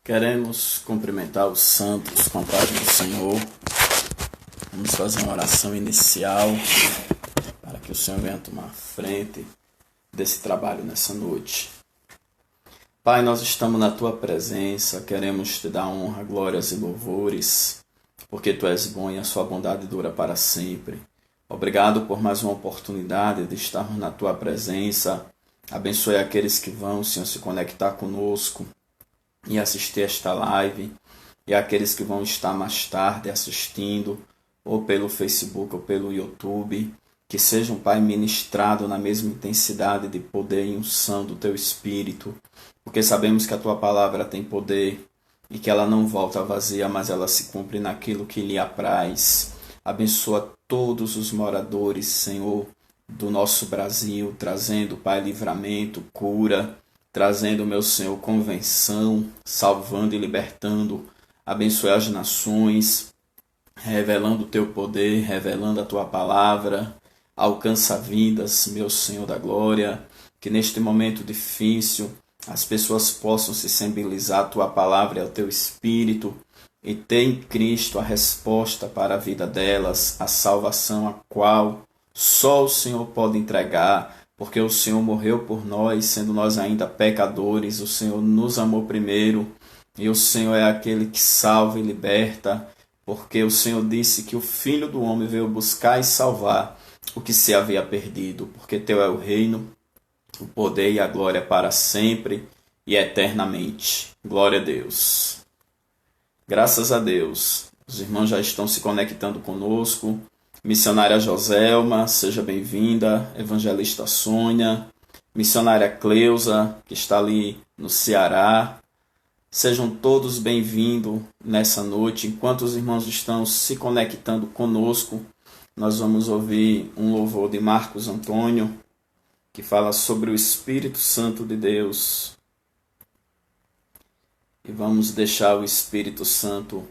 Queremos cumprimentar os santos com a paz do Senhor. Vamos fazer uma oração inicial para que o Senhor venha tomar frente desse trabalho nessa noite. Pai, nós estamos na Tua presença, queremos Te dar honra, glórias e louvores, porque Tu és bom e a Sua bondade dura para sempre. Obrigado por mais uma oportunidade de estarmos na Tua presença. Abençoe aqueles que vão, Senhor, se conectar conosco e assistir esta live, e aqueles que vão estar mais tarde assistindo, ou pelo Facebook ou pelo YouTube, que sejam, Pai, ministrado na mesma intensidade de poder e unção do Teu Espírito, porque sabemos que a Tua palavra tem poder e que ela não volta vazia, mas ela se cumpre naquilo que lhe apraz. Abençoa todos os moradores, Senhor, do nosso Brasil, trazendo, Pai, livramento, cura, trazendo, meu Senhor, convenção, salvando e libertando. Abençoe as nações, revelando o Teu poder, revelando a Tua palavra. Alcança vidas, meu Senhor da glória, que neste momento difícil as pessoas possam se sensibilizar à Tua palavra e ao Teu Espírito e ter em Cristo a resposta para a vida delas, a salvação a qual só o Senhor pode entregar, porque o Senhor morreu por nós, sendo nós ainda pecadores. O Senhor nos amou primeiro e o Senhor é aquele que salva e liberta, porque o Senhor disse que o Filho do Homem veio buscar e salvar o que se havia perdido, porque Teu é o reino, o poder e a glória para sempre e eternamente. Glória a Deus. Graças a Deus. Os irmãos já estão se conectando conosco. Missionária Joselma, seja bem-vinda. Evangelista Sônia, missionária Cleusa, que está ali no Ceará. Sejam todos bem-vindos nessa noite. Enquanto os irmãos estão se conectando conosco, nós vamos ouvir um louvor de Marcos Antônio, que fala sobre o Espírito Santo de Deus. E vamos deixar o Espírito Santo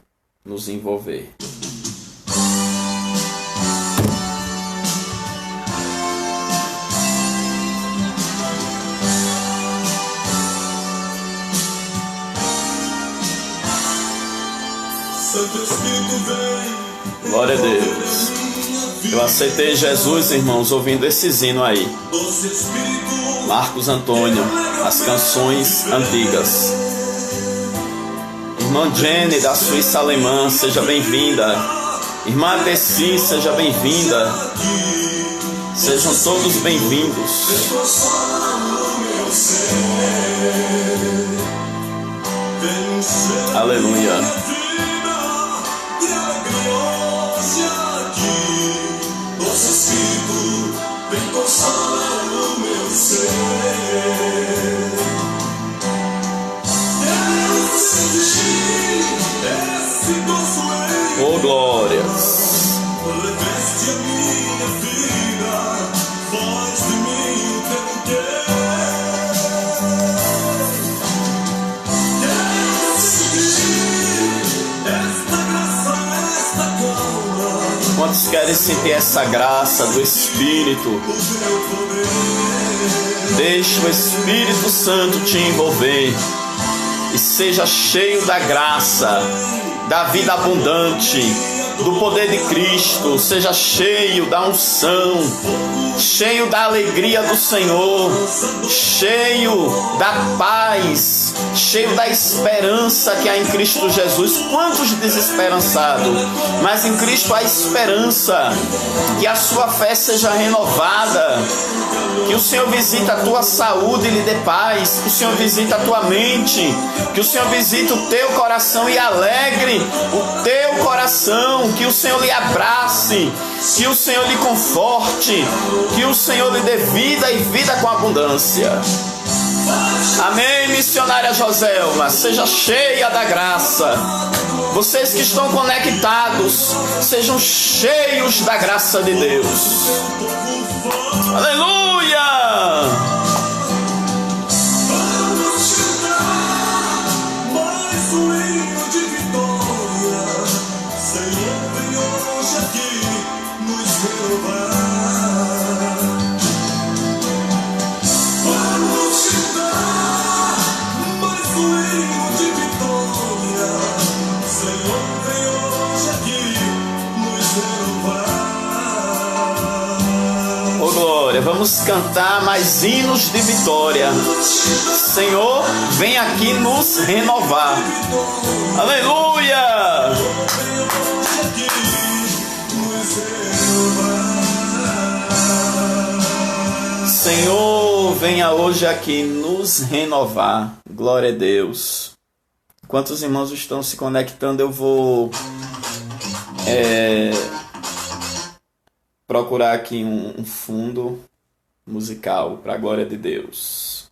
nos envolver. Glória a Deus. Eu aceitei Jesus, irmãos, ouvindo esse hino aí. Marcos Antônio, as canções antigas. Irmã Jenny, da Suíça Alemã, seja bem-vinda. Irmã Tessi, seja bem-vinda. Sejam todos bem-vindos. Aleluia. Oh, glórias. Quantos querem sentir essa graça do Espírito? Deixe o Espírito Santo te envolver e seja cheio da graça, da vida abundante, do poder de Cristo. Seja cheio da unção, cheio da alegria do Senhor, cheio da paz, cheio da esperança que há em Cristo Jesus. Quantos desesperançados, mas em Cristo há esperança. Que a sua fé seja renovada, que o Senhor visite a tua saúde e lhe dê paz, que o Senhor visite a tua mente, que o Senhor visite o teu coração e alegre o teu coração, que o Senhor lhe abrace, que o Senhor lhe conforte, que o Senhor lhe dê vida e vida com abundância. Amém, missionária Joselma, seja cheia da graça. Vocês que estão conectados, sejam cheios da graça de Deus. Aleluia! Vamos te dar mais Oh glória, vamos cantar mais hinos de vitória. Senhor, vem aqui nos renovar. Aleluia! Senhor, venha hoje aqui nos renovar. Glória a Deus. Quantos irmãos estão se conectando, eu vou procurar aqui um fundo musical para a glória de Deus.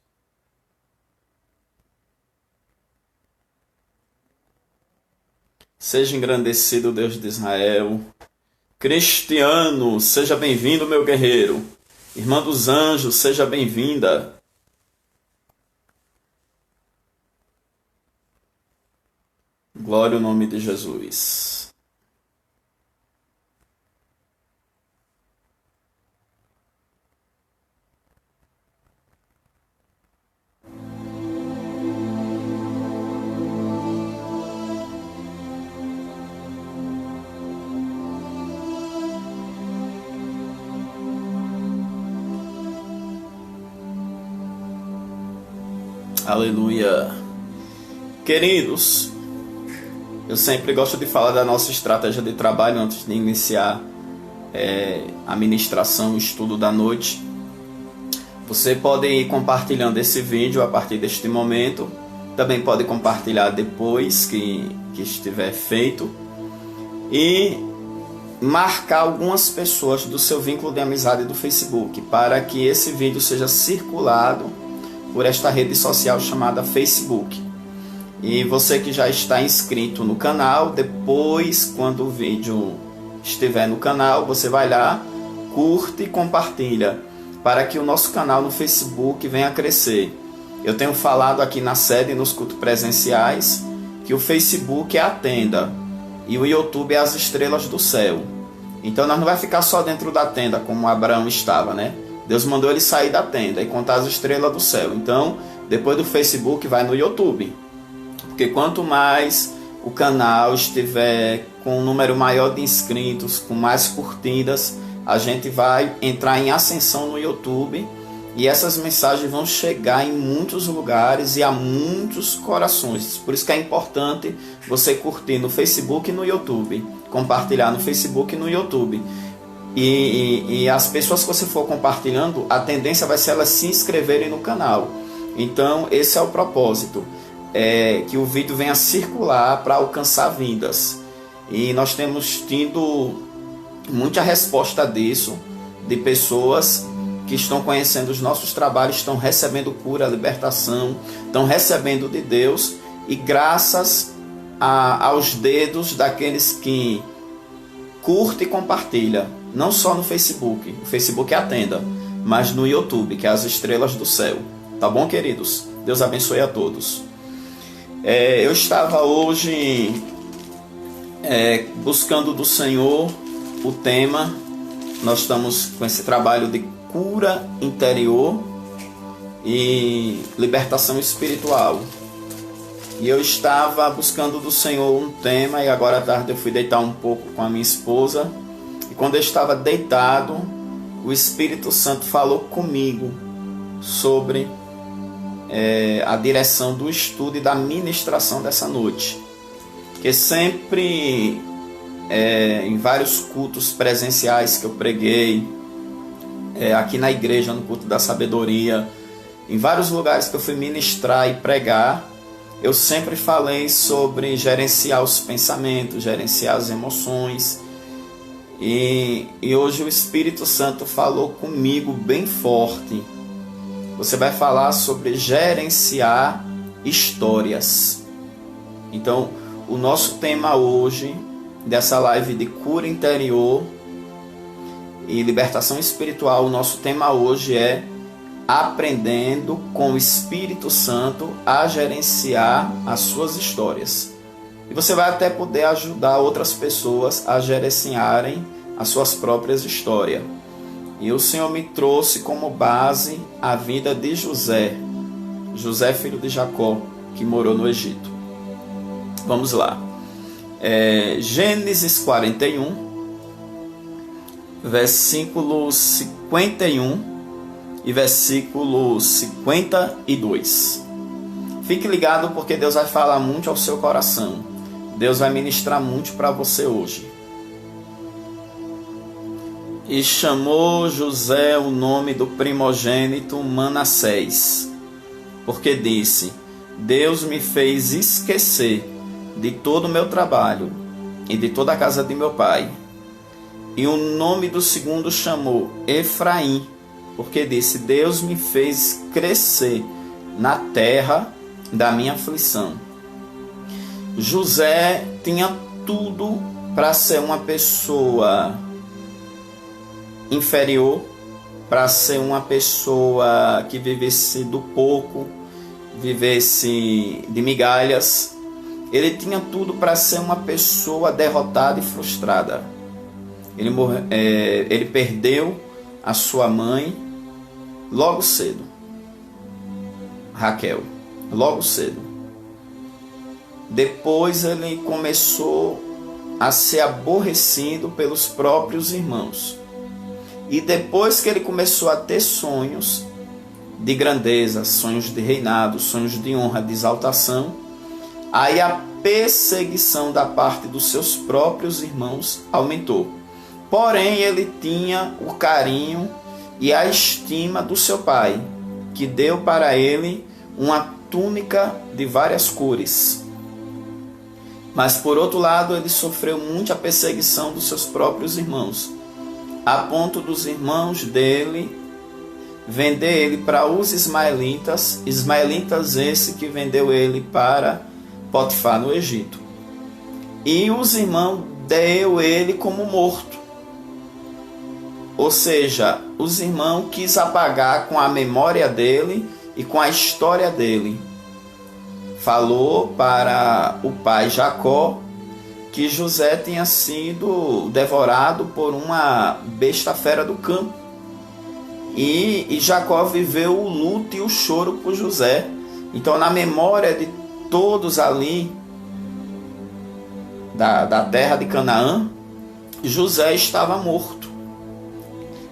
Seja engrandecido, Deus de Israel. Cristiano, seja bem-vindo, meu guerreiro. Irmã dos anjos, seja bem-vinda. Glória ao nome de Jesus. Aleluia. Queridos, eu sempre gosto de falar da nossa estratégia de trabalho antes de iniciar a ministração, o estudo da noite. Você pode ir compartilhando esse vídeo a partir deste momento. Também pode compartilhar depois que estiver feito. E marcar algumas pessoas do seu vínculo de amizade do Facebook, para que esse vídeo seja circulado por esta rede social chamada Facebook. E você que já está inscrito no canal, depois, quando o vídeo estiver no canal, você vai lá, curte e compartilha, para que o nosso canal no Facebook venha a crescer. Eu tenho falado aqui na sede, nos cultos presenciais, que o Facebook é a tenda e o YouTube é as estrelas do céu. Então nós não vai ficar só dentro da tenda, como Abraão estava, né? Deus mandou ele sair da tenda e contar as estrelas do céu. Então, depois do Facebook, vai no YouTube. Porque quanto mais o canal estiver com um número maior de inscritos, com mais curtidas, a gente vai entrar em ascensão no YouTube. E essas mensagens vão chegar em muitos lugares e a muitos corações. Por isso que é importante você curtir no Facebook e no YouTube. Compartilhar no Facebook e no YouTube. E as pessoas que você for compartilhando, a tendência vai ser elas se inscreverem no canal. Então esse é o propósito, que o vídeo venha circular para alcançar vidas. E nós temos tido muita resposta disso, de pessoas que estão conhecendo os nossos trabalhos, estão recebendo cura, libertação, estão recebendo de Deus, e graças aos dedos daqueles que curte e compartilha, não só no Facebook, o Facebook é a tenda, mas no YouTube, que é as estrelas do céu. Tá bom, queridos? Deus abençoe a todos. Eu estava hoje buscando do Senhor o tema. Nós estamos com esse trabalho de cura interior e libertação espiritual. E eu estava buscando do Senhor um tema, e agora à tarde eu fui deitar um pouco com a minha esposa. E quando eu estava deitado, o Espírito Santo falou comigo sobre a direção do estudo e da ministração dessa noite. Que sempre, em vários cultos presenciais que eu preguei, aqui na igreja, no culto da sabedoria, em vários lugares que eu fui ministrar e pregar, eu sempre falei sobre gerenciar os pensamentos, gerenciar as emoções. E hoje o Espírito Santo falou comigo bem forte. Você vai falar sobre gerenciar histórias. Então, o nosso tema hoje, dessa live de cura interior e libertação espiritual, o nosso tema hoje é aprendendo com o Espírito Santo a gerenciar as suas histórias. E você vai até poder ajudar outras pessoas a gerenciarem as suas próprias histórias. E o Senhor me trouxe como base a vida de José, filho de Jacó. que morou no Egito. Vamos lá. Gênesis 41, versículo 51 e versículo 52. Fique ligado, porque Deus vai falar muito ao seu coração. Deus vai ministrar muito para você hoje. E chamou José o nome do primogênito Manassés, porque disse: Deus me fez esquecer de todo o meu trabalho e de toda a casa de meu pai. E o nome do segundo chamou Efraim, porque disse: Deus me fez crescer na terra da minha aflição. José tinha tudo para ser uma pessoa inferior, para ser uma pessoa que vivesse do pouco, vivesse de migalhas. Ele tinha tudo para ser uma pessoa derrotada e frustrada. Ele perdeu a sua mãe logo cedo, Raquel, logo cedo. Depois ele começou a ser aborrecido pelos próprios irmãos. E depois que ele começou a ter sonhos de grandeza, sonhos de reinado, sonhos de honra, de exaltação, aí a perseguição da parte dos seus próprios irmãos aumentou. Porém, ele tinha o carinho e a estima do seu pai, que deu para ele uma túnica de várias cores. Mas, por outro lado, ele sofreu muita perseguição dos seus próprios irmãos, a ponto dos irmãos dele vender ele para os ismaelitas, esse que vendeu ele para Potifar no Egito. E os irmãos deu ele como morto. Ou seja, os irmãos quis apagar com a memória dele e com a história dele. Falou para o pai Jacó que José tinha sido devorado por uma besta fera do campo. E Jacó viveu o luto e o choro por José. Então, na memória de todos ali da terra de Canaã, José estava morto.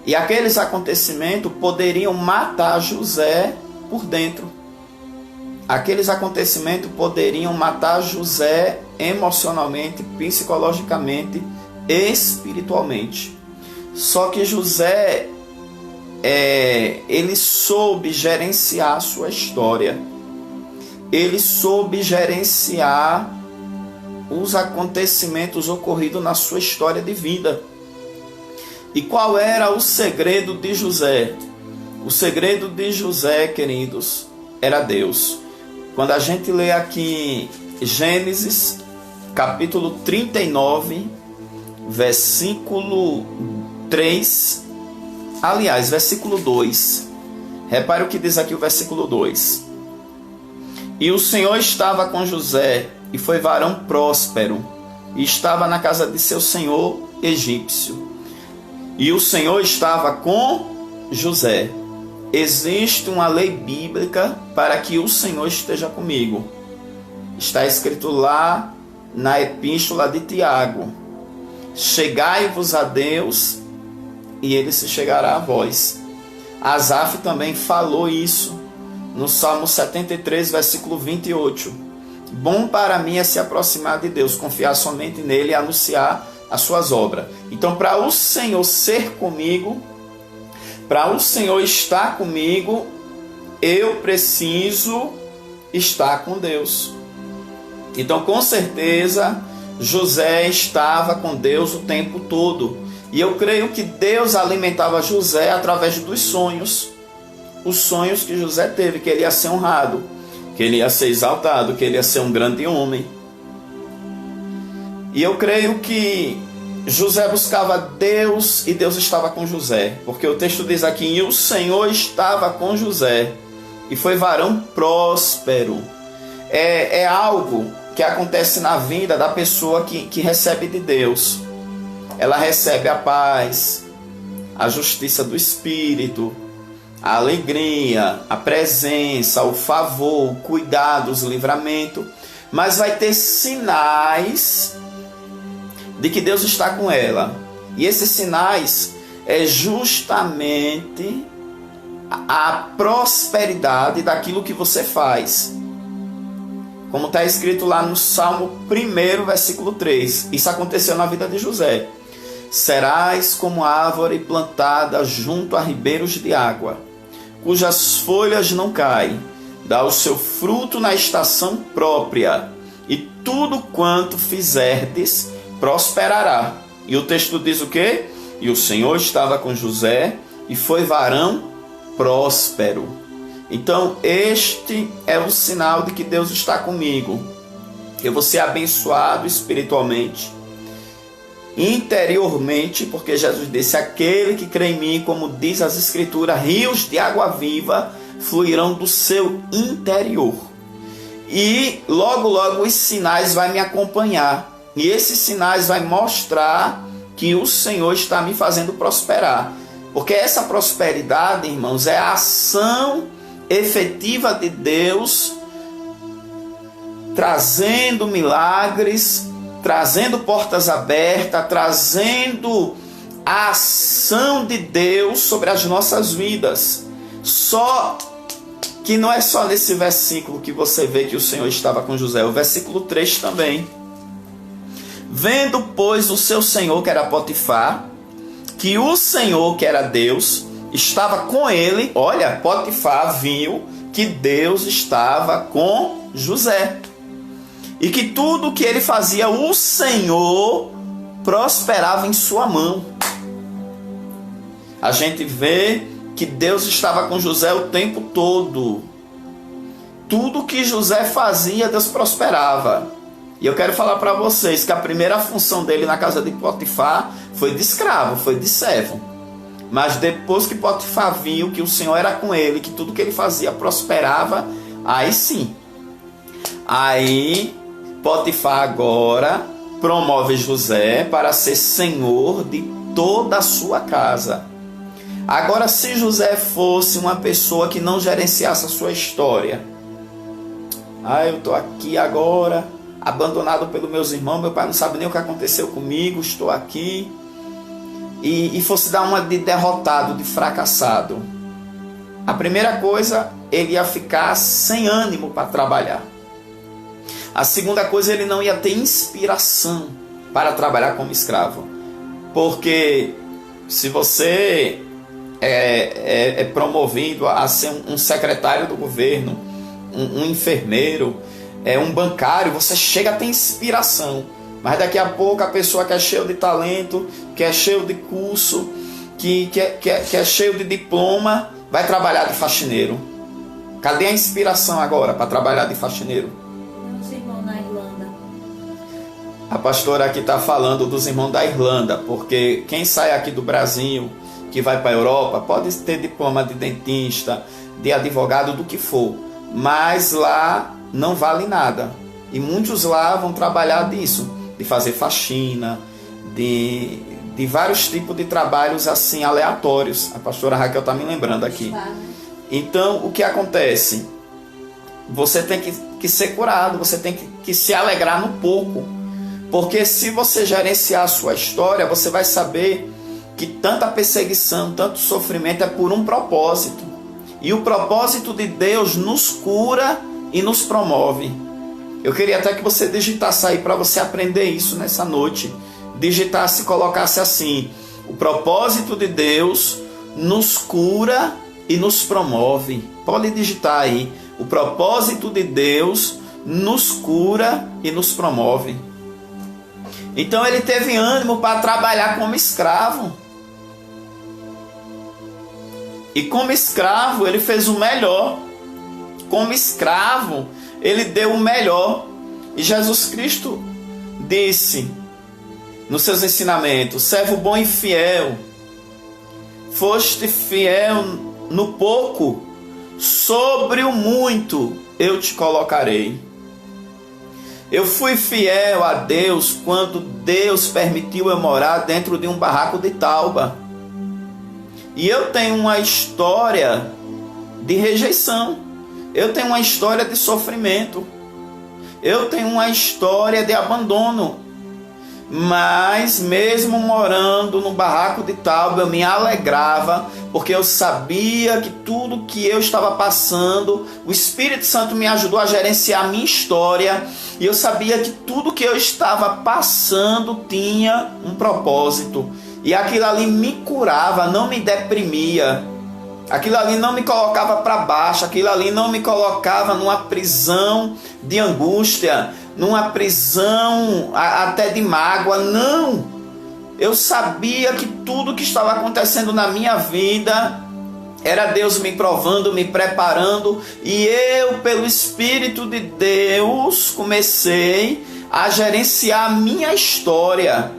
E aqueles acontecimentos poderiam matar José por dentro. Aqueles acontecimentos poderiam matar José emocionalmente, psicologicamente, espiritualmente. Só que José, ele soube gerenciar a sua história. Ele soube gerenciar os acontecimentos ocorridos na sua história de vida. E qual era o segredo de José? O segredo de José, queridos, era Deus. Quando a gente lê aqui Gênesis, capítulo 39, versículo 3, aliás, versículo 2. Repare o que diz aqui o versículo 2. E o Senhor estava com José, e foi varão próspero, e estava na casa de seu senhor egípcio. E o Senhor estava com José. Existe uma lei bíblica para que o Senhor esteja comigo. Está escrito lá na epístola de Tiago: chegai-vos a Deus, e ele se chegará a vós. Asaf também falou isso no Salmo 73, versículo 28. Bom para mim é se aproximar de Deus, confiar somente nele e anunciar as suas obras. Então, para o Senhor ser comigo, para o Senhor estar comigo, eu preciso estar com Deus. Então, com certeza, José estava com Deus o tempo todo. E eu creio que Deus alimentava José através dos sonhos. Os sonhos que José teve, que ele ia ser honrado, que ele ia ser exaltado, que ele ia ser um grande homem. E eu creio que José buscava Deus e Deus estava com José. Porque o texto diz aqui: e o Senhor estava com José, e foi varão próspero. É algo que acontece na vida da pessoa que recebe de Deus. Ela recebe a paz, a justiça do Espírito, a alegria, a presença, o favor, o cuidado, o livramento, mas vai ter sinais de que Deus está com ela. E esses sinais é justamente a prosperidade daquilo que você faz. Como está escrito lá no Salmo 1, versículo 3. Isso aconteceu na vida de José. Serás como árvore plantada junto a ribeiros de água, cujas folhas não caem, dá o seu fruto na estação própria, e tudo quanto fizerdes prosperará. E o texto diz o quê? E o Senhor estava com José, e foi varão próspero. Então este é o sinal de que Deus está comigo. Eu vou ser abençoado espiritualmente, interiormente, porque Jesus disse: aquele que crê em mim, como diz as escrituras, rios de água viva fluirão do seu interior. E logo logo os sinais vão me acompanhar, e esses sinais vão mostrar que o Senhor está me fazendo prosperar. Porque essa prosperidade, irmãos, é a ação efetiva de Deus, trazendo milagres, trazendo portas abertas, trazendo a ação de Deus sobre as nossas vidas. Só que não é só nesse versículo que você vê que o Senhor estava com José. O versículo 3 também. Vendo, pois, o seu senhor, que era Potifar, que o Senhor, que era Deus, estava com ele. Olha, Potifar viu que Deus estava com José. E que tudo que ele fazia, o Senhor prosperava em sua mão. A gente vê que Deus estava com José o tempo todo. Tudo que José fazia, Deus prosperava. E eu quero falar para vocês que a primeira função dele na casa de Potifar foi de escravo, foi de servo. Mas depois que Potifar viu que o Senhor era com ele, que tudo que ele fazia prosperava, aí sim. Aí Potifar agora promove José para ser senhor de toda a sua casa. Agora, se José fosse uma pessoa que não gerenciasse a sua história, eu estou aqui agora, abandonado pelos meus irmãos, meu pai não sabe nem o que aconteceu comigo, estou aqui, e fosse dar uma de derrotado, de fracassado, a primeira coisa, ele ia ficar sem ânimo para trabalhar. A segunda coisa, ele não ia ter inspiração para trabalhar como escravo. Porque se você é promovido a ser um secretário do governo, um enfermeiro, um bancário, você chega a ter inspiração. Mas daqui a pouco a pessoa que é cheia de talento, que é cheio de curso, que é cheio de diploma, vai trabalhar de faxineiro. Cadê a inspiração agora para trabalhar de faxineiro? A pastora aqui está falando dos irmãos da Irlanda, porque quem sai aqui do Brasil, que vai para a Europa, pode ter diploma de dentista, de advogado, do que for, mas lá não vale nada. E muitos lá vão trabalhar disso, de fazer faxina, de vários tipos de trabalhos assim aleatórios. A pastora Raquel está me lembrando aqui. Então, o que acontece? Você tem que ser curado, você tem que se alegrar no pouco. Porque se você gerenciar a sua história, você vai saber que tanta perseguição, tanto sofrimento é por um propósito. E o propósito de Deus nos cura e nos promove. Eu queria até que você digitasse aí para você aprender isso nessa noite. Digitasse e colocasse assim: o propósito de Deus nos cura e nos promove. Pode digitar aí: o propósito de Deus nos cura e nos promove. Então ele teve ânimo para trabalhar como escravo. E como escravo ele fez o melhor. Como escravo ele deu o melhor. E Jesus Cristo disse nos seus ensinamentos: servo bom e fiel, foste fiel no pouco, sobre o muito eu te colocarei. Eu fui fiel a Deus quando Deus permitiu eu morar dentro de um barraco de tauba. E eu tenho uma história de rejeição. Eu tenho uma história de sofrimento. Eu tenho uma história de abandono. Mas mesmo morando no barraco de Tauba, eu me alegrava, porque eu sabia que tudo que eu estava passando, o Espírito Santo me ajudou a gerenciar a minha história, e eu sabia que tudo que eu estava passando tinha um propósito, e aquilo ali me curava, não me deprimia, aquilo ali não me colocava para baixo, aquilo ali não me colocava numa prisão de angústia, numa prisão até de mágoa. Não, eu sabia que tudo que estava acontecendo na minha vida era Deus me provando, me preparando, e eu, pelo Espírito de Deus, comecei a gerenciar a minha história.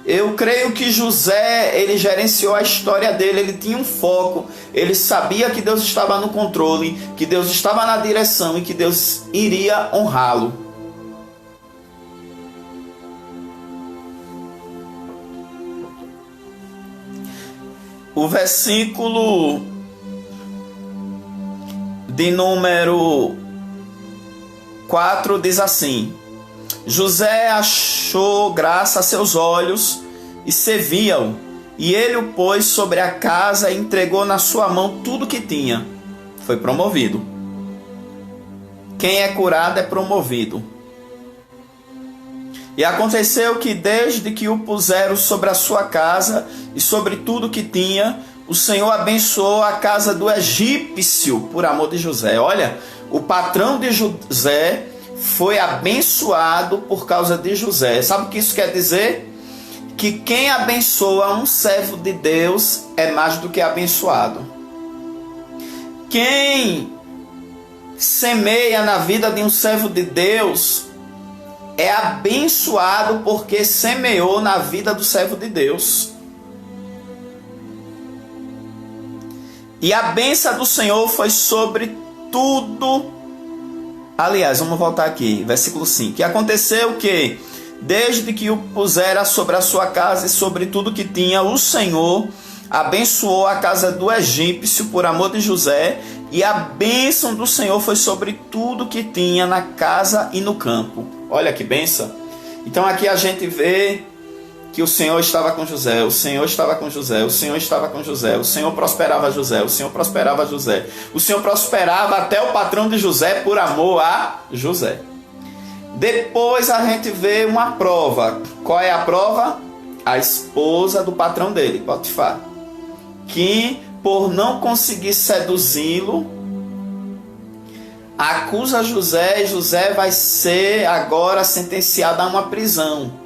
Eu creio que José, ele gerenciou a história dele, ele tinha um foco, ele sabia que Deus estava no controle, que Deus estava na direção e que Deus iria honrá-lo. O versículo de número 4 diz assim: José achou graça a seus olhos e servia-o, e ele o pôs sobre a casa e entregou na sua mão tudo que tinha. Foi promovido. Quem é curado é promovido. E aconteceu que desde que o puseram sobre a sua casa e sobre tudo que tinha, o Senhor abençoou a casa do egípcio por amor de José. Olha, o patrão de José foi abençoado por causa de José. Sabe o que isso quer dizer? Que quem abençoa um servo de Deus é mais do que abençoado. Quem semeia na vida de um servo de Deus é abençoado porque semeou na vida do servo de Deus. E a bênção do Senhor foi sobre tudo. Aliás, vamos voltar aqui, versículo 5. E aconteceu que, desde que o pusera sobre a sua casa e sobre tudo que tinha, o Senhor abençoou a casa do egípcio por amor de José, e a bênção do Senhor foi sobre tudo que tinha na casa e no campo. Olha que bênção. Então aqui a gente vê que o Senhor estava com José, o Senhor estava com José, o Senhor estava com José, o Senhor prosperava José, o Senhor prosperava José, o Senhor prosperava até o patrão de José por amor a José. Depois a gente vê uma prova. Qual é a prova? A esposa do patrão dele, Potifar, que por não conseguir seduzi-lo, acusa José, e José vai ser agora sentenciado a uma prisão.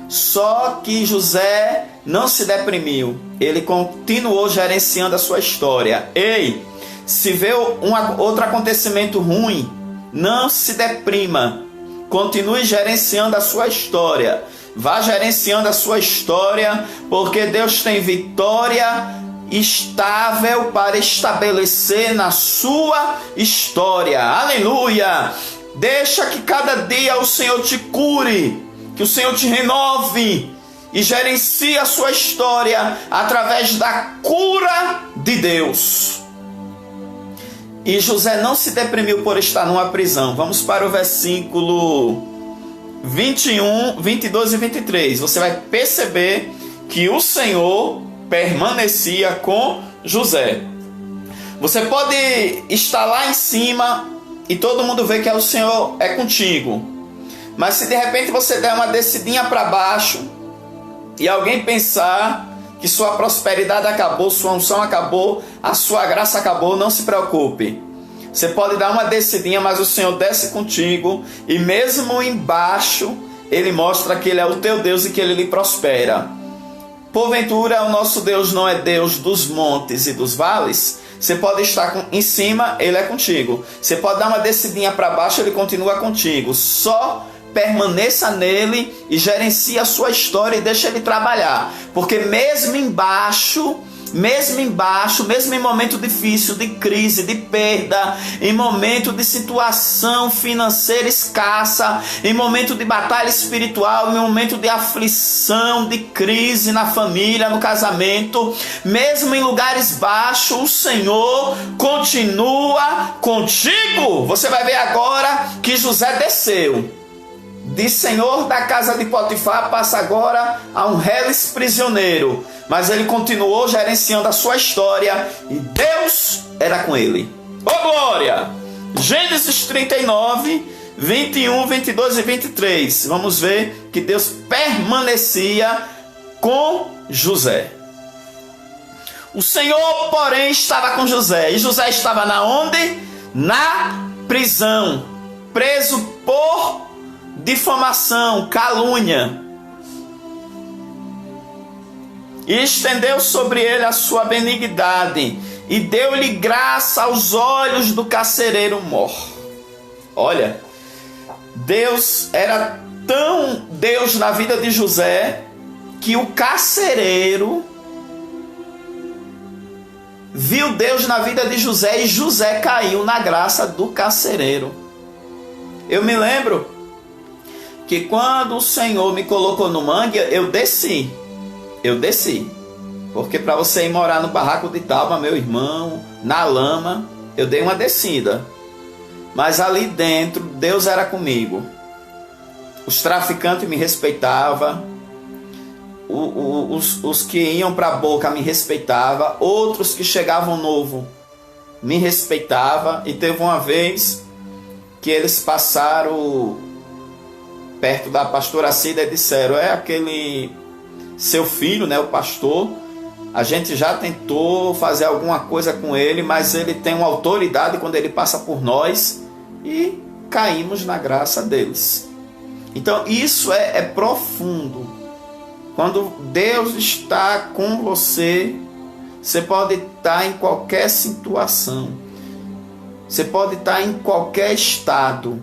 Só que José não se deprimiu, ele continuou gerenciando a sua história. Ei, se vê outro acontecimento ruim, não se deprima, continue gerenciando a sua história. Vá gerenciando a sua história, porque Deus tem vitória estável para estabelecer na sua história. Aleluia! Deixa que cada dia o Senhor te cure, que o Senhor te renove e gerencie a sua história através da cura de Deus. E José não se deprimiu por estar numa prisão. Vamos para o versículo 21, 22 e 23. Você vai perceber que o Senhor permanecia com José. Você pode estar lá em cima e todo mundo vê que o Senhor é contigo, mas se de repente você der uma descidinha para baixo e alguém pensar que sua prosperidade acabou, sua unção acabou, a sua graça acabou, não se preocupe. Você pode dar uma descidinha, mas o Senhor desce contigo, e mesmo embaixo Ele mostra que Ele é o teu Deus e que Ele lhe prospera. Porventura, o nosso Deus não é Deus dos montes e dos vales? Você pode estar em cima, Ele é contigo. Você pode dar uma descidinha para baixo, Ele continua contigo. Só permaneça nele e gerencie a sua história e deixe Ele trabalhar. Porque mesmo embaixo, mesmo embaixo, mesmo em momento difícil, de crise, de perda, em momento de situação financeira escassa, em momento de batalha espiritual, em momento de aflição, de crise na família, no casamento, mesmo em lugares baixos, o Senhor continua contigo. Você vai ver agora que José desceu de senhor da casa de Potifar, passa agora a um reles prisioneiro, mas ele continuou gerenciando a sua história e Deus era com ele. Oh glória! Gênesis 39, 21, 22 e 23. Vamos ver que Deus permanecia com José. O Senhor, porém, estava com José. E José estava na onde? Na prisão, preso por difamação, calúnia. E estendeu sobre ele a sua benignidade, e deu-lhe graça aos olhos do carcereiro mor. Olha, Deus era tão Deus na vida de José, que o carcereiro viu Deus na vida de José, e José caiu na graça do carcereiro. Eu me lembro que quando o Senhor me colocou no mangue, eu desci. Porque para você ir morar no barraco de Tauba, meu irmão, na lama, eu dei uma descida. Mas ali dentro, Deus era comigo. Os traficantes me respeitavam. Os que iam para a boca me respeitavam. Outros que chegavam novo me respeitavam. E teve uma vez que eles passaram perto da pastora Cida e disseram: é aquele seu filho, né, o pastor, a gente já tentou fazer alguma coisa com ele, mas ele tem uma autoridade quando ele passa por nós, e caímos na graça deles. Então isso é profundo. Quando Deus está com você, você pode estar em qualquer situação, você pode estar em qualquer estado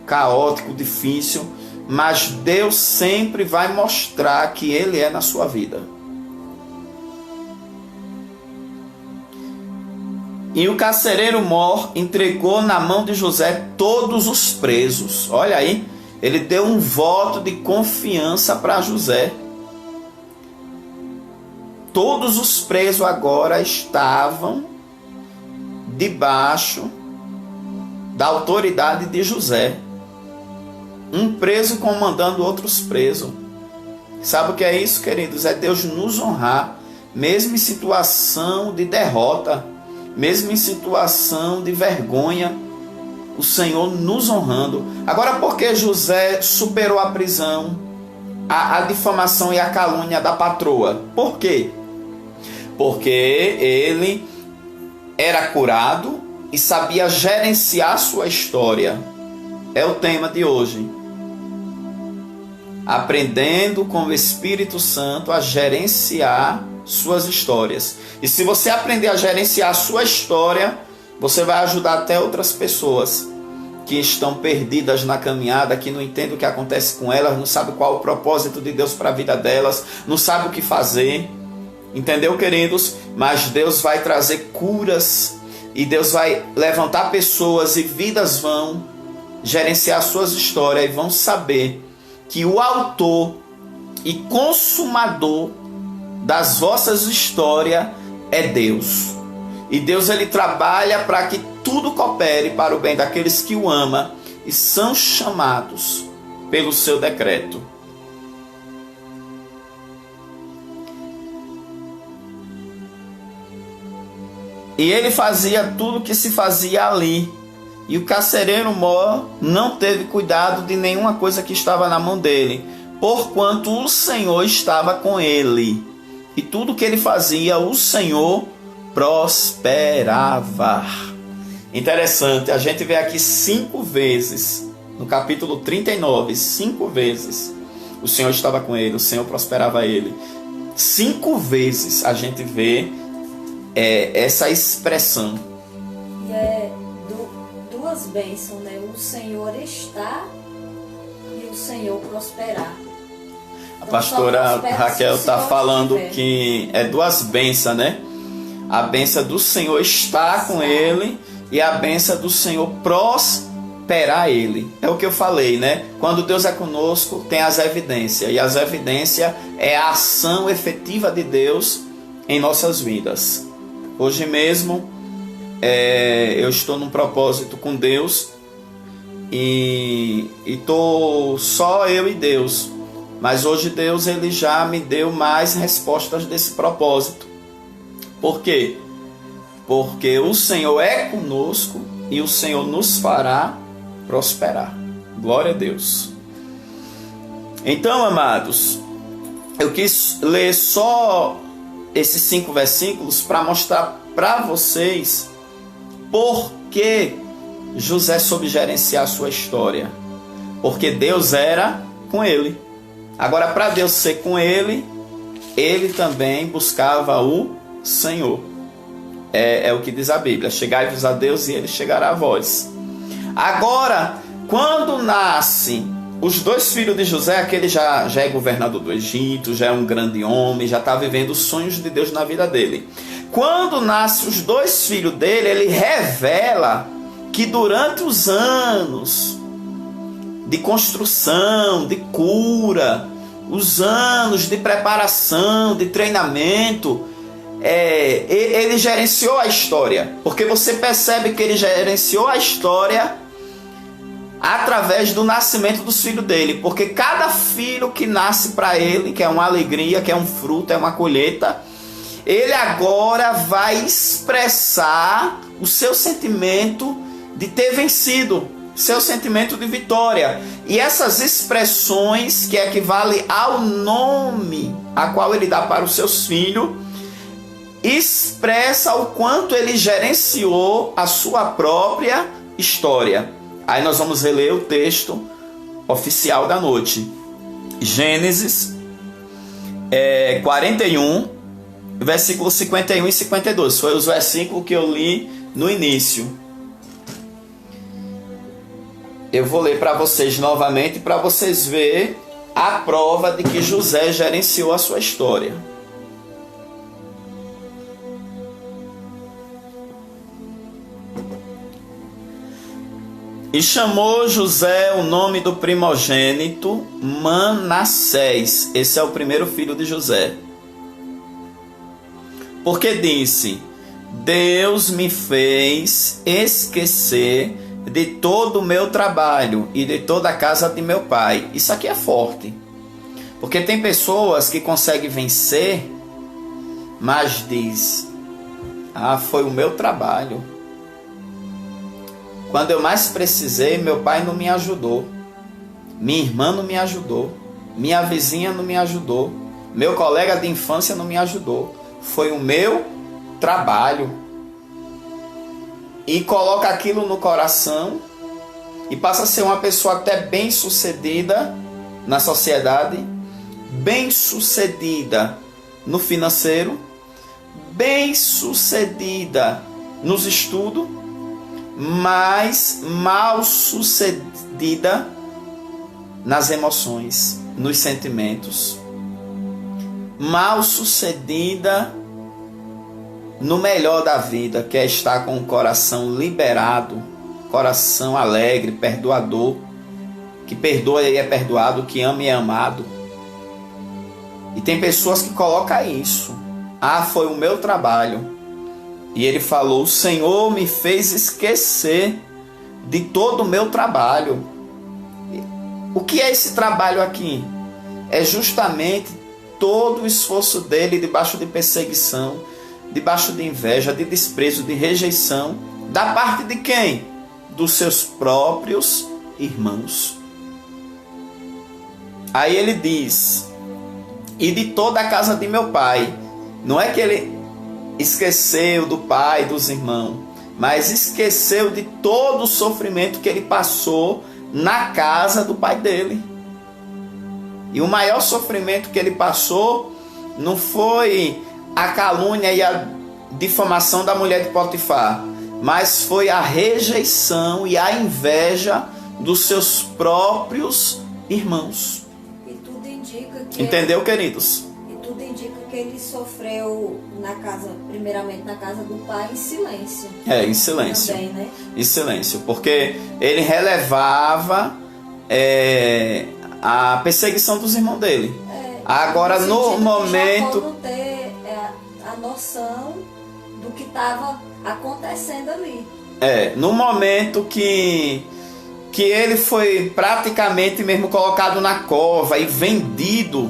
caótico, difícil, mas Deus sempre vai mostrar que Ele é na sua vida. E o carcereiro mor entregou na mão de José todos os presos. Olha aí, ele deu um voto de confiança para José. Todos os presos agora estavam debaixo da autoridade de José. Um preso comandando outros presos. Sabe o que é isso, queridos? É Deus nos honrar, mesmo em situação de derrota, mesmo em situação de vergonha, o Senhor nos honrando. Agora, por que José superou a prisão, a difamação e a calúnia da patroa? Por quê? Porque ele era curado e sabia gerenciar sua história. É o tema de hoje. Aprendendo com o Espírito Santo a gerenciar suas histórias. E se você aprender a gerenciar a sua história, você vai ajudar até outras pessoas que estão perdidas na caminhada, que não entendem o que acontece com elas, não sabem qual é o propósito de Deus para a vida delas, não sabem o que fazer. Entendeu, queridos? Mas Deus vai trazer curas, e Deus vai levantar pessoas, e vidas vão gerenciar suas histórias e vão saber que o autor e consumador das vossas histórias é Deus. E Deus, ele trabalha para que tudo coopere para o bem daqueles que o amam e são chamados pelo seu decreto. E ele fazia tudo o que se fazia ali. E o carcereiro mor não teve cuidado de nenhuma coisa que estava na mão dele, porquanto o Senhor estava com ele. E tudo que ele fazia, o Senhor prosperava. Interessante, a gente vê aqui 5 vezes, no capítulo 39, 5 vezes, o Senhor estava com ele, o Senhor prosperava ele. 5 vezes a gente vê essa expressão. E é duas bênçãos, né? O Senhor está e o Senhor prosperar. A pastora Raquel está falando que é duas bênçãos, né? A bênção do Senhor está com ele e a bênção do Senhor prosperar ele. É o que eu falei, né? Quando Deus é conosco, tem as evidências. E as evidências é a ação efetiva de Deus em nossas vidas. Hoje mesmo, eu estou num propósito com Deus e estou só eu e Deus. Mas hoje Deus ele já me deu mais respostas desse propósito. Por quê? Porque o Senhor é conosco e o Senhor nos fará prosperar. Glória a Deus. Então, amados, eu quis ler só esses 5 versículos para mostrar para vocês por que José soube gerenciar a sua história. Porque Deus era com ele. Agora, para Deus ser com ele, ele também buscava o Senhor. É o que diz a Bíblia: chegai-vos a Deus e ele chegará a vós. Agora, quando nasce os 2 filhos de José, aquele já é governador do Egito, já é um grande homem, já está vivendo os sonhos de Deus na vida dele. Quando nasce os 2 filhos dele, ele revela que durante os anos de construção, de cura, os anos de preparação, de treinamento, ele gerenciou a história. Porque você percebe que ele gerenciou a história através do nascimento dos filhos dele. Porque cada filho que nasce para ele, que é uma alegria, que é um fruto, é uma colheita, ele agora vai expressar o seu sentimento de ter vencido, seu sentimento de vitória. E essas expressões que equivalem ao nome a qual ele dá para os seus filhos, expressa o quanto ele gerenciou a sua própria história. Aí nós vamos reler o texto oficial da noite. Gênesis 41, versículos 51 e 52. Foi os versículos que eu li no início. Eu vou ler para vocês novamente para vocês verem a prova de que José gerenciou a sua história. E chamou José o nome do primogênito Manassés. Esse é o primeiro filho de José. Porque disse: Deus me fez esquecer de todo o meu trabalho e de toda a casa de meu pai. Isso aqui é forte. Porque tem pessoas que conseguem vencer, mas diz: foi o meu trabalho. Quando eu mais precisei, meu pai não me ajudou. Minha irmã não me ajudou. Minha vizinha não me ajudou. Meu colega de infância não me ajudou. Foi o meu trabalho. E coloca aquilo no coração e passa a ser uma pessoa até bem sucedida na sociedade, bem sucedida no financeiro, bem sucedida nos estudos, mas mal sucedida nas emoções, nos sentimentos, mal sucedida no melhor da vida, que é estar com o coração liberado, coração alegre, perdoador, que perdoa e é perdoado, que ama e é amado. E tem pessoas que colocam isso: foi o meu trabalho. E ele falou: o Senhor me fez esquecer de todo o meu trabalho. O que é esse trabalho aqui? É justamente todo o esforço dele debaixo de perseguição, debaixo de inveja, de desprezo, de rejeição. Da parte de quem? Dos seus próprios irmãos. Aí ele diz: e de toda a casa de meu pai. Não é que ele esqueceu do pai, dos irmãos, mas esqueceu de todo o sofrimento que ele passou na casa do pai dele. E o maior sofrimento que ele passou não foi a calúnia e a difamação da mulher de Potifar, mas foi a rejeição e a inveja dos seus próprios irmãos. E tudo indica que Entendeu, queridos? e tudo indica que ele sofreu na casa, primeiramente na casa do pai, em silêncio. Em silêncio. Também, né? Em silêncio, porque ele relevava a perseguição dos irmãos dele. Agora, no momento... Jacó não ter a noção do que estava acontecendo ali. No momento que ele foi praticamente mesmo colocado na cova e vendido,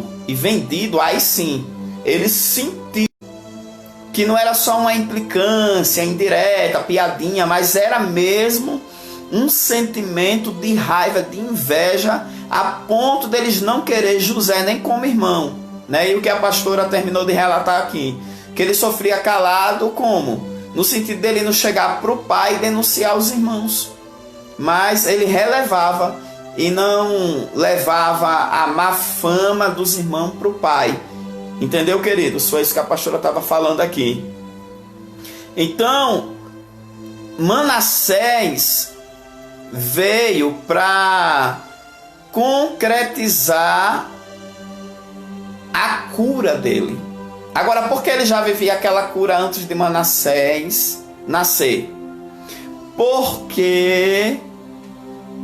aí sim, ele sentiu que não era só uma implicância indireta, piadinha, mas era mesmo um sentimento de raiva, de inveja, a ponto deles não querer José nem como irmão, né? E o que a pastora terminou de relatar aqui, que ele sofria calado como? No sentido dele não chegar para o pai e denunciar os irmãos, mas ele relevava e não levava a má fama dos irmãos para o pai. Entendeu, queridos? Foi isso que a pastora estava falando aqui. Então, Manassés veio para concretizar a cura dele. Agora, por que ele já vivia aquela cura antes de Manassés nascer? Porque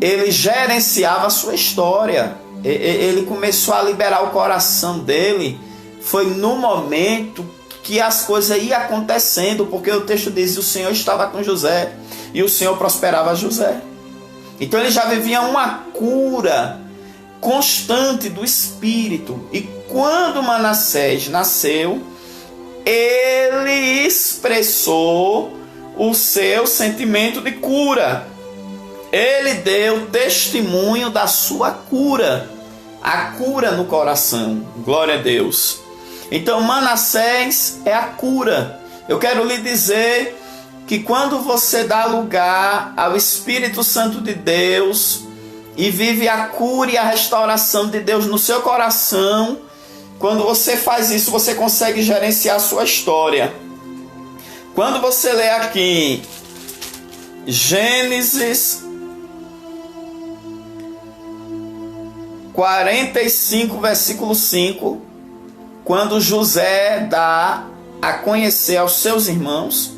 ele gerenciava a sua história. Ele começou a liberar o coração dele. Foi no momento que as coisas iam acontecendo, porque o texto diz que o Senhor estava com José e o Senhor prosperava José. Então ele já vivia uma cura constante do espírito. E quando Manassés nasceu, ele expressou o seu sentimento de cura. Ele deu testemunho da sua cura, a cura no coração. Glória a Deus. Então Manassés é a cura. Eu quero lhe dizer que quando você dá lugar ao Espírito Santo de Deus e vive a cura e a restauração de Deus no seu coração, quando você faz isso, você consegue gerenciar a sua história. Quando você lê aqui Gênesis 45, versículo 5, quando José dá a conhecer aos seus irmãos,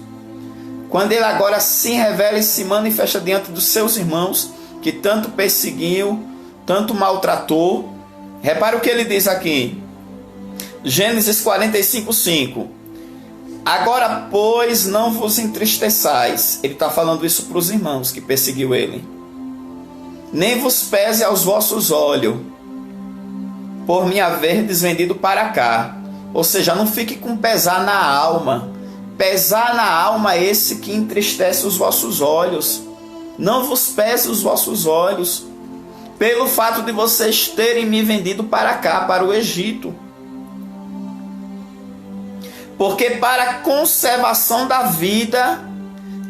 quando ele agora se revela e se manifesta diante dos seus irmãos, que tanto perseguiu, tanto maltratou. Repara o que ele diz aqui. Gênesis 45, 5. Agora, pois, não vos entristeçais. Ele está falando isso para os irmãos que perseguiu ele. Nem vos pese aos vossos olhos, por me haverdes vendido para cá. Ou seja, não fique com pesar na alma. Pesar na alma é esse que entristece os vossos olhos. Não vos pese os vossos olhos, pelo fato de vocês terem me vendido para cá, para o Egito. Porque para a conservação da vida,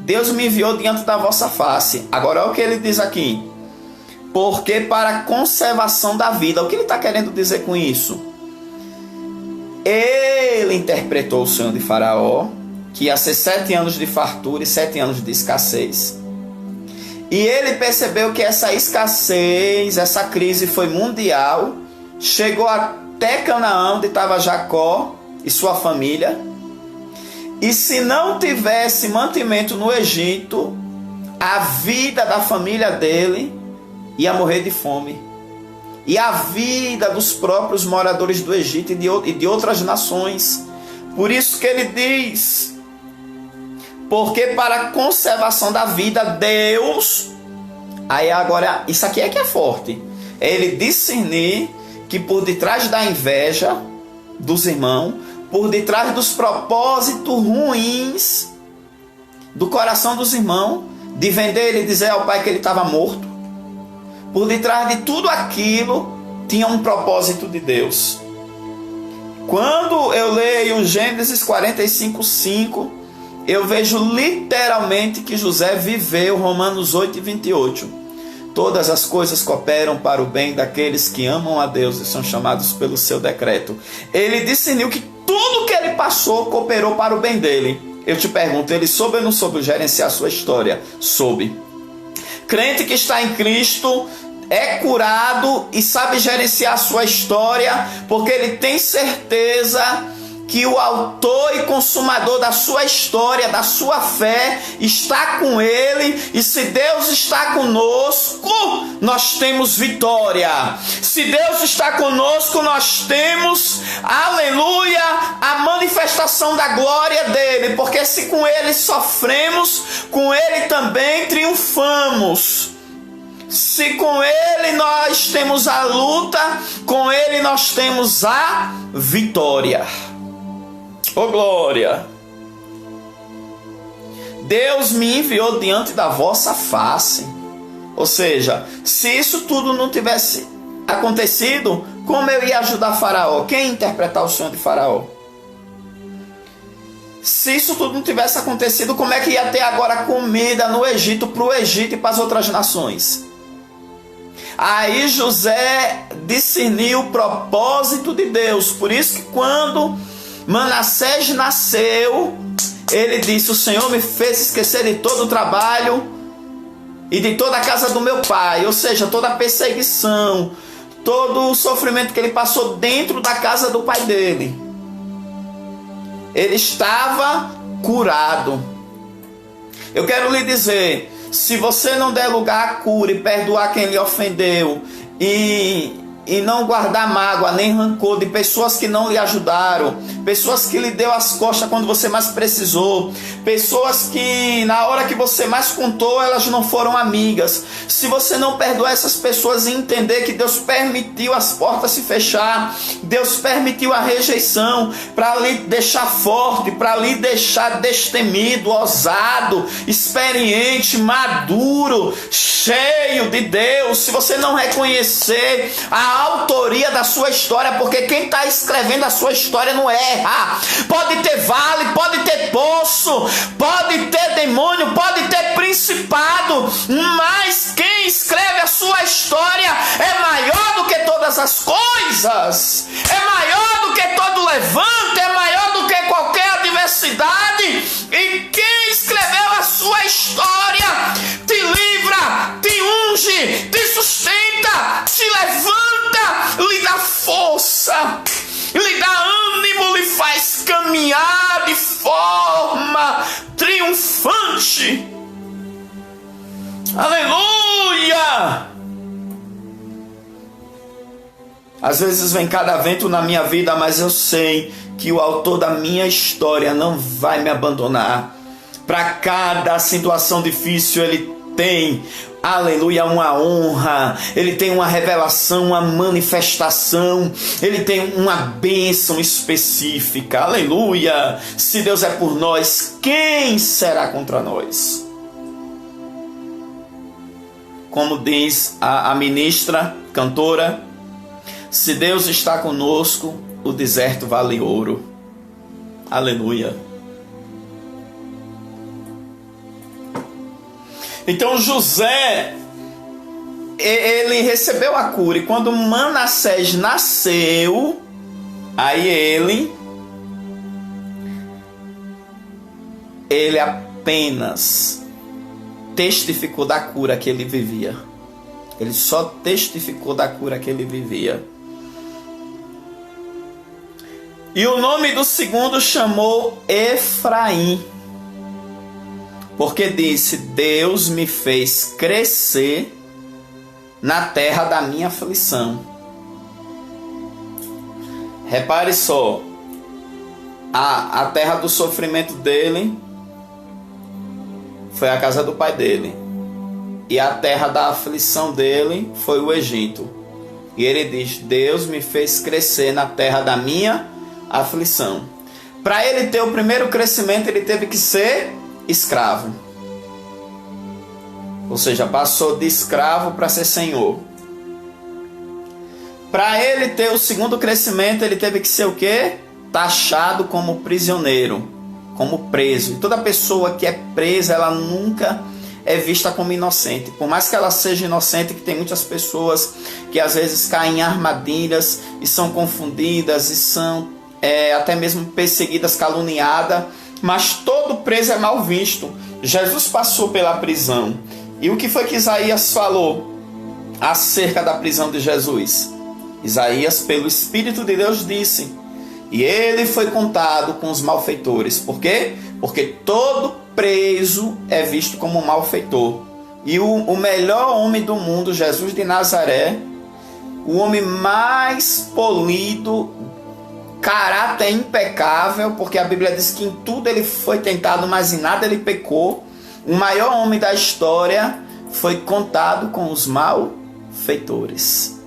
Deus me enviou diante da vossa face. Agora olha o que ele diz aqui. Porque para a conservação da vida. O que ele está querendo dizer com isso? Ele interpretou o sonho de Faraó, que ia ser 7 anos de fartura e 7 anos de escassez. E ele percebeu que essa escassez, essa crise foi mundial, chegou até Canaã, onde estava Jacó e sua família. E se não tivesse mantimento no Egito, a vida da família dele ia morrer de fome. E a vida dos próprios moradores do Egito e de outras nações. Por isso que ele diz: porque para a conservação da vida, Deus... Aí agora, isso aqui é que é forte. É ele discernir que por detrás da inveja dos irmãos, por detrás dos propósitos ruins do coração dos irmãos, de vender ele e dizer ao pai que ele estava morto, por detrás de tudo aquilo tinha um propósito de Deus. Quando eu leio Gênesis 45, 5, eu vejo literalmente que José viveu Romanos 8 e 28. Todas as coisas cooperam para o bem daqueles que amam a Deus e são chamados pelo seu decreto. Ele discerniu que tudo que ele passou cooperou para o bem dele. Eu te pergunto, ele soube ou não soube gerenciar a sua história? Soube. Crente que está em Cristo, é curado e sabe gerenciar a sua história, porque ele tem certeza que o autor e consumador da sua história, da sua fé, está com ele, e se Deus está conosco, nós temos vitória. Se Deus está conosco, nós temos, aleluia, a manifestação da glória dele, porque se com ele sofremos, com ele também triunfamos. Se com ele nós temos a luta, com ele nós temos a vitória. Oh glória! Deus me enviou diante da vossa face. Ou seja, se isso tudo não tivesse acontecido, como eu ia ajudar Faraó? Quem ia interpretar o sonho de Faraó? Se isso tudo não tivesse acontecido, como é que ia ter agora comida no Egito, para o Egito e para as outras nações? Aí José discerniu o propósito de Deus. Por isso que quando Manassés nasceu, ele disse: o Senhor me fez esquecer de todo o trabalho e de toda a casa do meu pai. Ou seja, toda a perseguição, todo o sofrimento que ele passou dentro da casa do pai dele. Ele estava curado. Eu quero lhe dizer, se você não der lugar à cura e perdoar quem lhe ofendeu, e não guardar mágoa nem rancor de pessoas que não lhe ajudaram, pessoas que lhe deu as costas quando você mais precisou, pessoas que na hora que você mais contou elas não foram amigas. Se você não perdoar essas pessoas e entender que Deus permitiu as portas se fechar, Deus permitiu a rejeição para lhe deixar forte, para lhe deixar destemido, ousado, experiente, maduro, cheio de Deus, se você não reconhecer a autoria da sua história, porque quem está escrevendo a sua história não erra. Pode ter vale, pode ter poço, pode ter demônio, pode ter principado, mas quem escreve a sua história é maior do que todas as coisas, é maior do que todo levante, é maior do que qualquer adversidade. E quem escreveu a sua história te livra, te unge, te sustenta, te levanta, lhe dá força, lhe dá ânimo, lhe faz caminhar de forma triunfante. Aleluia! Às vezes vem cada vento na minha vida, mas eu sei que o autor da minha história não vai me abandonar. Para cada situação difícil ele tem, aleluia, uma honra, ele tem uma revelação, uma manifestação, ele tem uma bênção específica, aleluia. Se Deus é por nós, quem será contra nós? Como diz a ministra, cantora, se Deus está conosco, o deserto vale ouro, aleluia. Então José, ele recebeu a cura, e quando Manassés nasceu, aí ele apenas testificou da cura que ele vivia. Ele só testificou da cura que ele vivia. E o nome do segundo chamou Efraim, porque disse: Deus me fez crescer na terra da minha aflição. Repare só, a terra do sofrimento dele foi a casa do pai dele, e a terra da aflição dele foi o Egito. E ele diz: Deus me fez crescer na terra da minha aflição. Para ele ter o primeiro crescimento, ele teve que ser escravo. Ou seja, passou de escravo para ser senhor. Para ele ter o segundo crescimento, ele teve que ser o quê? Taxado como prisioneiro, como preso. E toda pessoa que é presa, ela nunca é vista como inocente. Por mais que ela seja inocente, que tem muitas pessoas que às vezes caem em armadilhas e são confundidas e são até mesmo perseguidas, caluniadas, mas todo preso é mal visto. Jesus passou pela prisão, e o que foi que Isaías falou? acerca da prisão de Jesus? Isaías, pelo Espírito de Deus, disse: e ele foi contado com os malfeitores. Por quê? Porque todo preso é visto como um malfeitor. E o melhor homem do mundo, Jesus de Nazaré, o homem mais polido, caráter impecável, porque a Bíblia diz que em tudo ele foi tentado, mas em nada ele pecou. O maior homem da história foi contado com os malfeitores.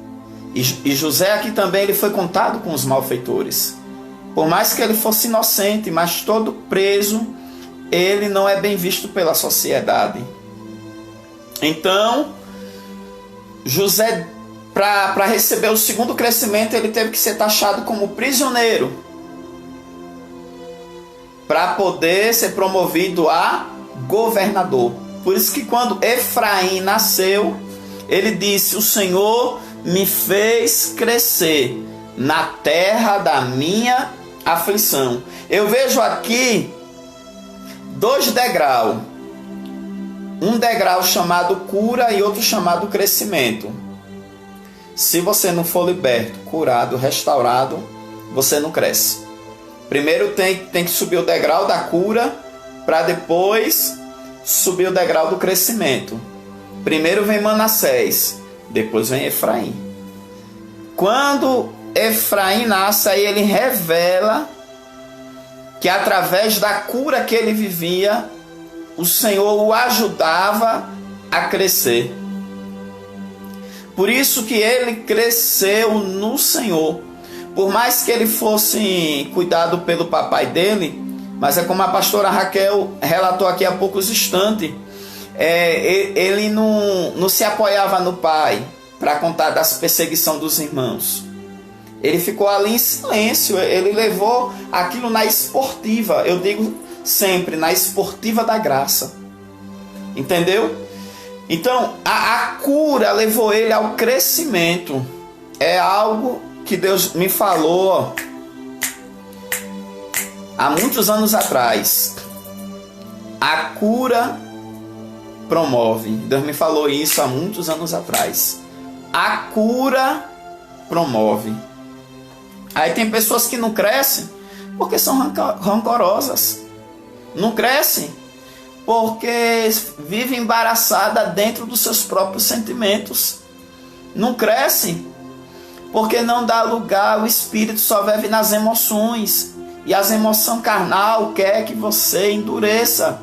E José aqui também ele foi contado com os malfeitores. Por mais que ele fosse inocente, mas todo preso, ele não é bem visto pela sociedade. Então, José, para receber o segundo crescimento, ele teve que ser taxado como prisioneiro, para poder ser promovido a governador. Por isso que quando Efraim nasceu, ele disse: o Senhor me fez crescer na terra da minha aflição. Eu vejo aqui 2 degraus. Um degrau chamado cura e outro chamado crescimento. Se você não for liberto, curado, restaurado, você não cresce. Primeiro tem que subir o degrau da cura, para depois subir o degrau do crescimento. Primeiro vem Manassés, depois vem Efraim. Quando Efraim nasce, aí ele revela que através da cura que ele vivia, o Senhor o ajudava a crescer. Por isso que ele cresceu no Senhor. Por mais que ele fosse cuidado pelo papai dele, mas é como a pastora Raquel relatou aqui há poucos instantes, ele não se apoiava no pai para contar das perseguições dos irmãos. Ele ficou ali em silêncio, ele levou aquilo na esportiva, eu digo sempre, na esportiva da graça. Entendeu? Então, a cura levou ele ao crescimento. É algo que Deus me falou há muitos anos atrás. A cura promove. Deus me falou isso há muitos anos atrás. A cura promove. Aí tem pessoas que não crescem porque são rancorosas. Não crescem porque vivem embaraçada dentro dos seus próprios sentimentos. Não crescem porque não dá lugar, o espírito só vive nas emoções. E as emoções carnal quer que você endureça,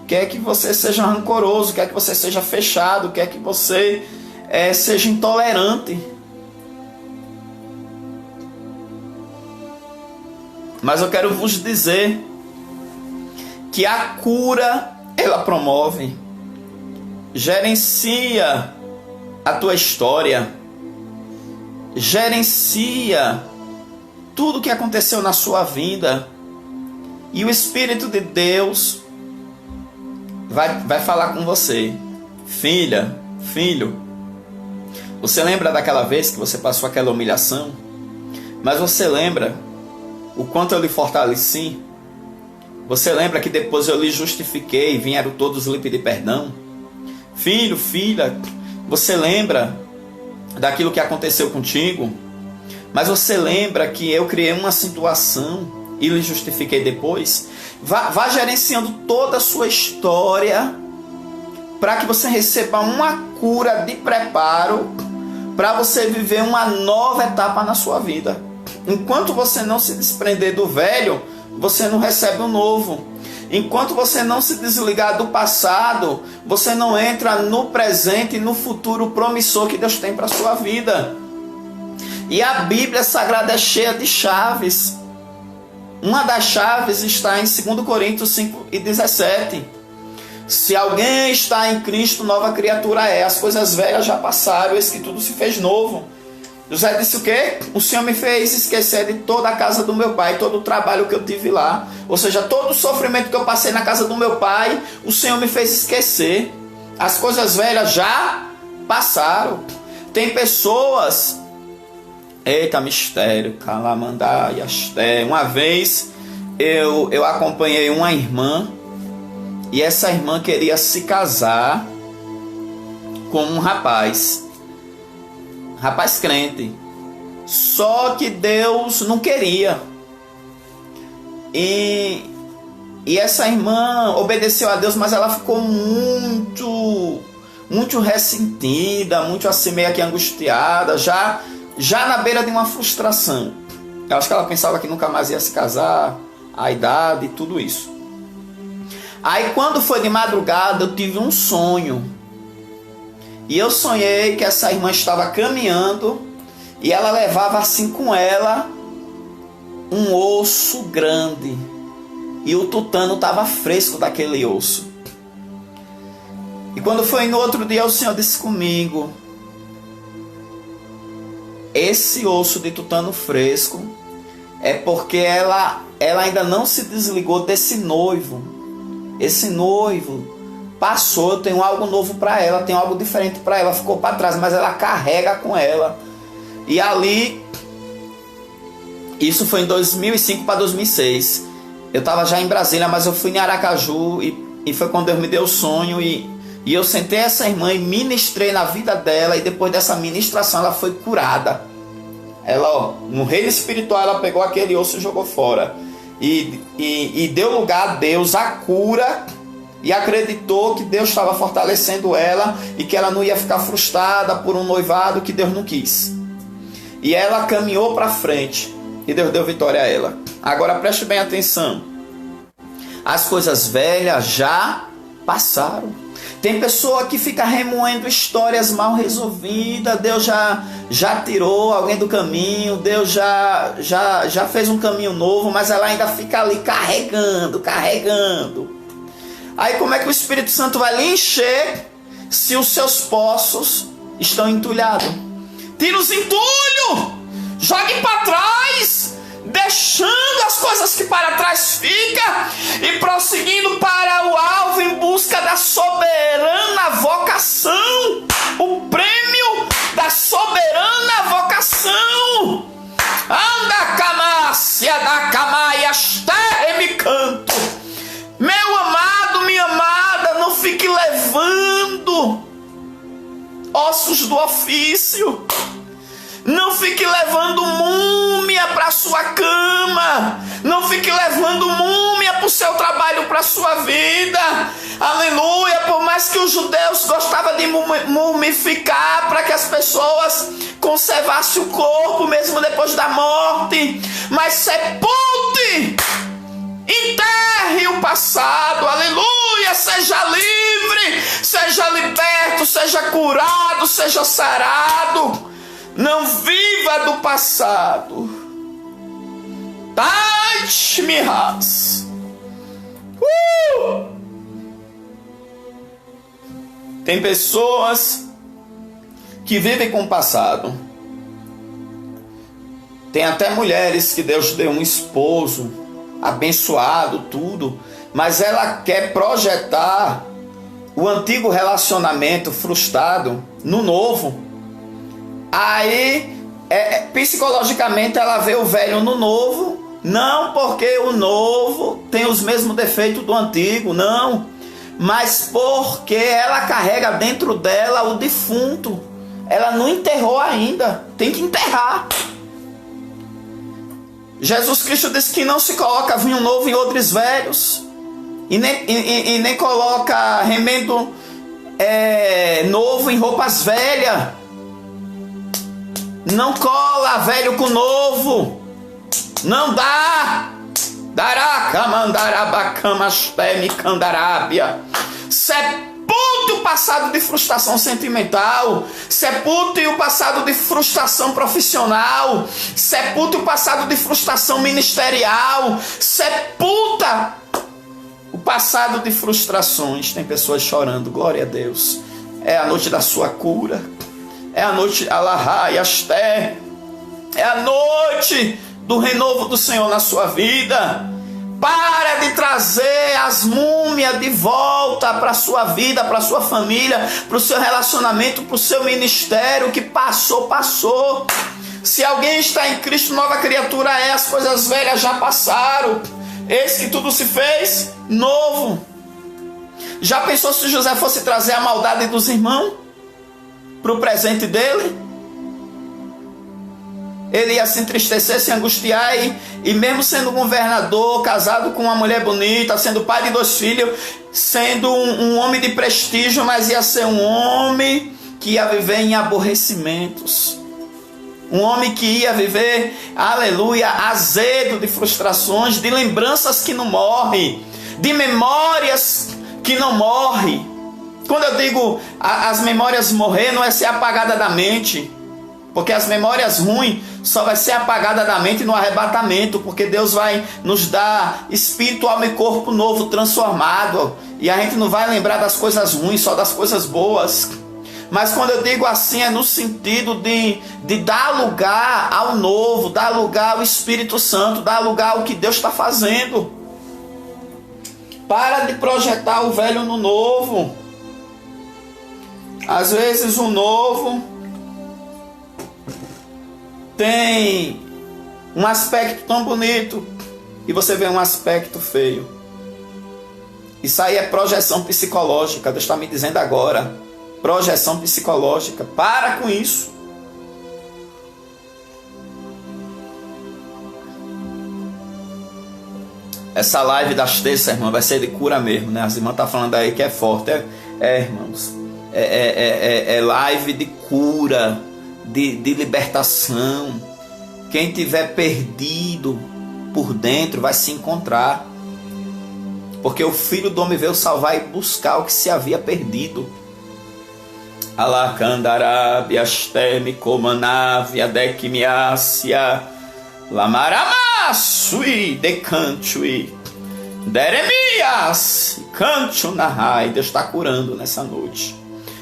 quer que você seja rancoroso, quer que você seja fechado, quer que você seja intolerante. Mas eu quero vos dizer que a cura, ela promove, gerencia a tua história, gerencia tudo que aconteceu na sua vida, e o Espírito de Deus vai falar com você: filha, filho, você lembra daquela vez que você passou aquela humilhação? Mas você lembra o quanto eu lhe fortaleci? Você lembra que depois eu lhe justifiquei e vieram todos lhe pedir perdão? Filho, filha, você lembra daquilo que aconteceu contigo? Mas você lembra que eu criei uma situação e lhe justifiquei depois? Vá gerenciando toda a sua história para que você receba uma cura de preparo para você viver uma nova etapa na sua vida. Enquanto você não se desprender do velho, você não recebe o novo. Enquanto você não se desligar do passado, você não entra no presente e no futuro promissor que Deus tem para a sua vida. E a Bíblia Sagrada é cheia de chaves. Uma das chaves está em 2 Coríntios 5:17. Se alguém está em Cristo, nova criatura é. As coisas velhas já passaram, eis que tudo se fez novo. José disse o quê? O Senhor me fez esquecer de toda a casa do meu pai, todo o trabalho que eu tive lá. Ou seja, todo o sofrimento que eu passei na casa do meu pai, o Senhor me fez esquecer. As coisas velhas já passaram. Tem pessoas... Eita, mistério, calamandá e asté. Uma vez eu acompanhei uma irmã, e essa irmã queria se casar com um rapaz. rapaz crente. Só que Deus não queria. E essa irmã obedeceu a Deus, mas ela ficou muito ressentida, muito assim, meio que angustiada, já na beira de uma frustração. Eu acho que ela pensava que nunca mais ia se casar, a idade e tudo isso. Aí quando foi de madrugada, eu tive um sonho. E eu sonhei que essa irmã estava caminhando e ela levava assim com ela um osso grande. E o tutano estava fresco daquele osso. E quando foi no outro dia, o Senhor disse comigo: esse osso de tutano fresco é porque ela ainda não se desligou desse noivo. Esse noivo passou, eu tenho algo novo para ela, tenho algo diferente para ela, ficou para trás, mas ela carrega com ela. E ali, isso foi em 2005 para 2006. Eu estava já em Brasília, mas eu fui em Aracaju e foi quando Deus me deu o sonho e eu sentei essa irmã e ministrei na vida dela, e depois dessa ministração ela foi curada. Ela, no reino espiritual, ela pegou aquele osso e jogou fora. E deu lugar a Deus a cura, e acreditou que Deus estava fortalecendo ela e que ela não ia ficar frustrada por um noivado que Deus não quis. E ela caminhou para frente e Deus deu vitória a ela. Agora preste bem atenção. As coisas velhas já passaram. Tem pessoa que fica remoendo histórias mal resolvidas. Deus já tirou alguém do caminho. Deus já fez um caminho novo, mas ela ainda fica ali carregando. Aí como é que o Espírito Santo vai lhe encher se os seus poços estão entulhados? Tira os entulhos, jogue para trás, deixando as coisas que para trás ficam e prosseguindo para o alvo em busca da soberana vocação, o prêmio da soberana vocação. Anda camácia da camaias me canto. Meu amado, minha amada, não fique levando ossos do ofício. Não fique levando múmia para sua cama. Não fique levando múmia para o seu trabalho, para a sua vida. Aleluia. Por mais que os judeus gostavam de mumificar para que as pessoas conservassem o corpo mesmo depois da morte, mas sepulte, enterre o passado. Aleluia. Seja livre, seja liberto, seja curado, seja sarado. Não viva do passado. Tach-me-has. Tem pessoas que vivem com o passado. Tem até mulheres que Deus deu um esposo abençoado, tudo, mas ela quer projetar o antigo relacionamento frustrado no novo. Aí, psicologicamente, ela vê o velho no novo, não porque o novo tem os mesmos defeitos do antigo, não, mas porque ela carrega dentro dela o defunto. Ela não enterrou ainda, tem que enterrar. Jesus Cristo disse que não se coloca vinho novo em odres velhos, e nem coloca remendo novo em roupas velhas. Não cola velho com novo. Não dá. Daraca mandarabacamasteme candarábia. Sepulte o passado de frustração sentimental. Sepulte o passado de frustração profissional. Sepulte o passado de frustração ministerial. Sepulta o passado de frustrações. Tem pessoas chorando. Glória a Deus. É a noite da sua cura. É a noite, Alahá e Asté. É a noite do renovo do Senhor na sua vida. Para de trazer as múmias de volta para a sua vida, para a sua família, para o seu relacionamento, para o seu ministério. Que passou. Se alguém está em Cristo, nova criatura é. As coisas velhas já passaram. Eis que tudo se fez novo. Já pensou se José fosse trazer a maldade dos irmãos para o presente dele? Ele ia se entristecer, se angustiar e mesmo sendo governador, casado com uma mulher bonita, sendo pai de 2 filhos, sendo um homem de prestígio, mas ia ser um homem que ia viver em aborrecimentos. Um homem que ia viver, aleluia, azedo de frustrações, de lembranças que não morrem, de memórias que não morrem. Quando eu digo as memórias morrer, não é ser apagada da mente. Porque as memórias ruins só vai ser apagada da mente no arrebatamento, porque Deus vai nos dar espírito, alma e corpo novo, transformado. E a gente não vai lembrar das coisas ruins, só das coisas boas. Mas quando eu digo assim, é no sentido de dar lugar ao novo, dar lugar ao Espírito Santo, dar lugar ao que Deus está fazendo. Para de projetar o velho no novo. Às vezes o novo tem um aspecto tão bonito e você vê um aspecto feio. Isso aí é projeção psicológica. Deus está me dizendo agora. Projeção psicológica. Para com isso. Essa live das terças, irmão, vai ser de cura mesmo, né? As irmãs estão falando aí que é forte. Irmãos. É live de cura. De libertação. Quem tiver perdido por dentro vai se encontrar, porque o Filho do Homem veio salvar e buscar o que se havia perdido. Alacandarabiasteme comanavia dekimiácia lamaramasui decantui deremias canto nahai. Deus está curando nessa noite.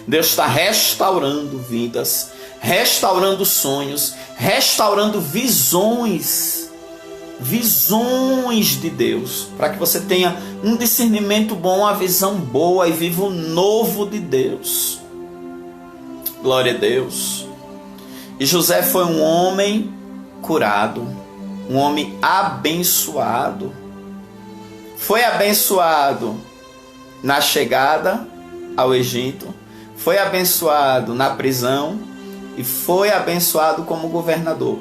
Deus está restaurando vidas, restaurando sonhos, restaurando visões de Deus, para que você tenha um discernimento bom, uma visão boa e viva o novo de Deus. Glória a Deus. E José foi um homem curado, um homem abençoado. Foi abençoado na chegada ao Egito, foi abençoado na prisão e foi abençoado como governador.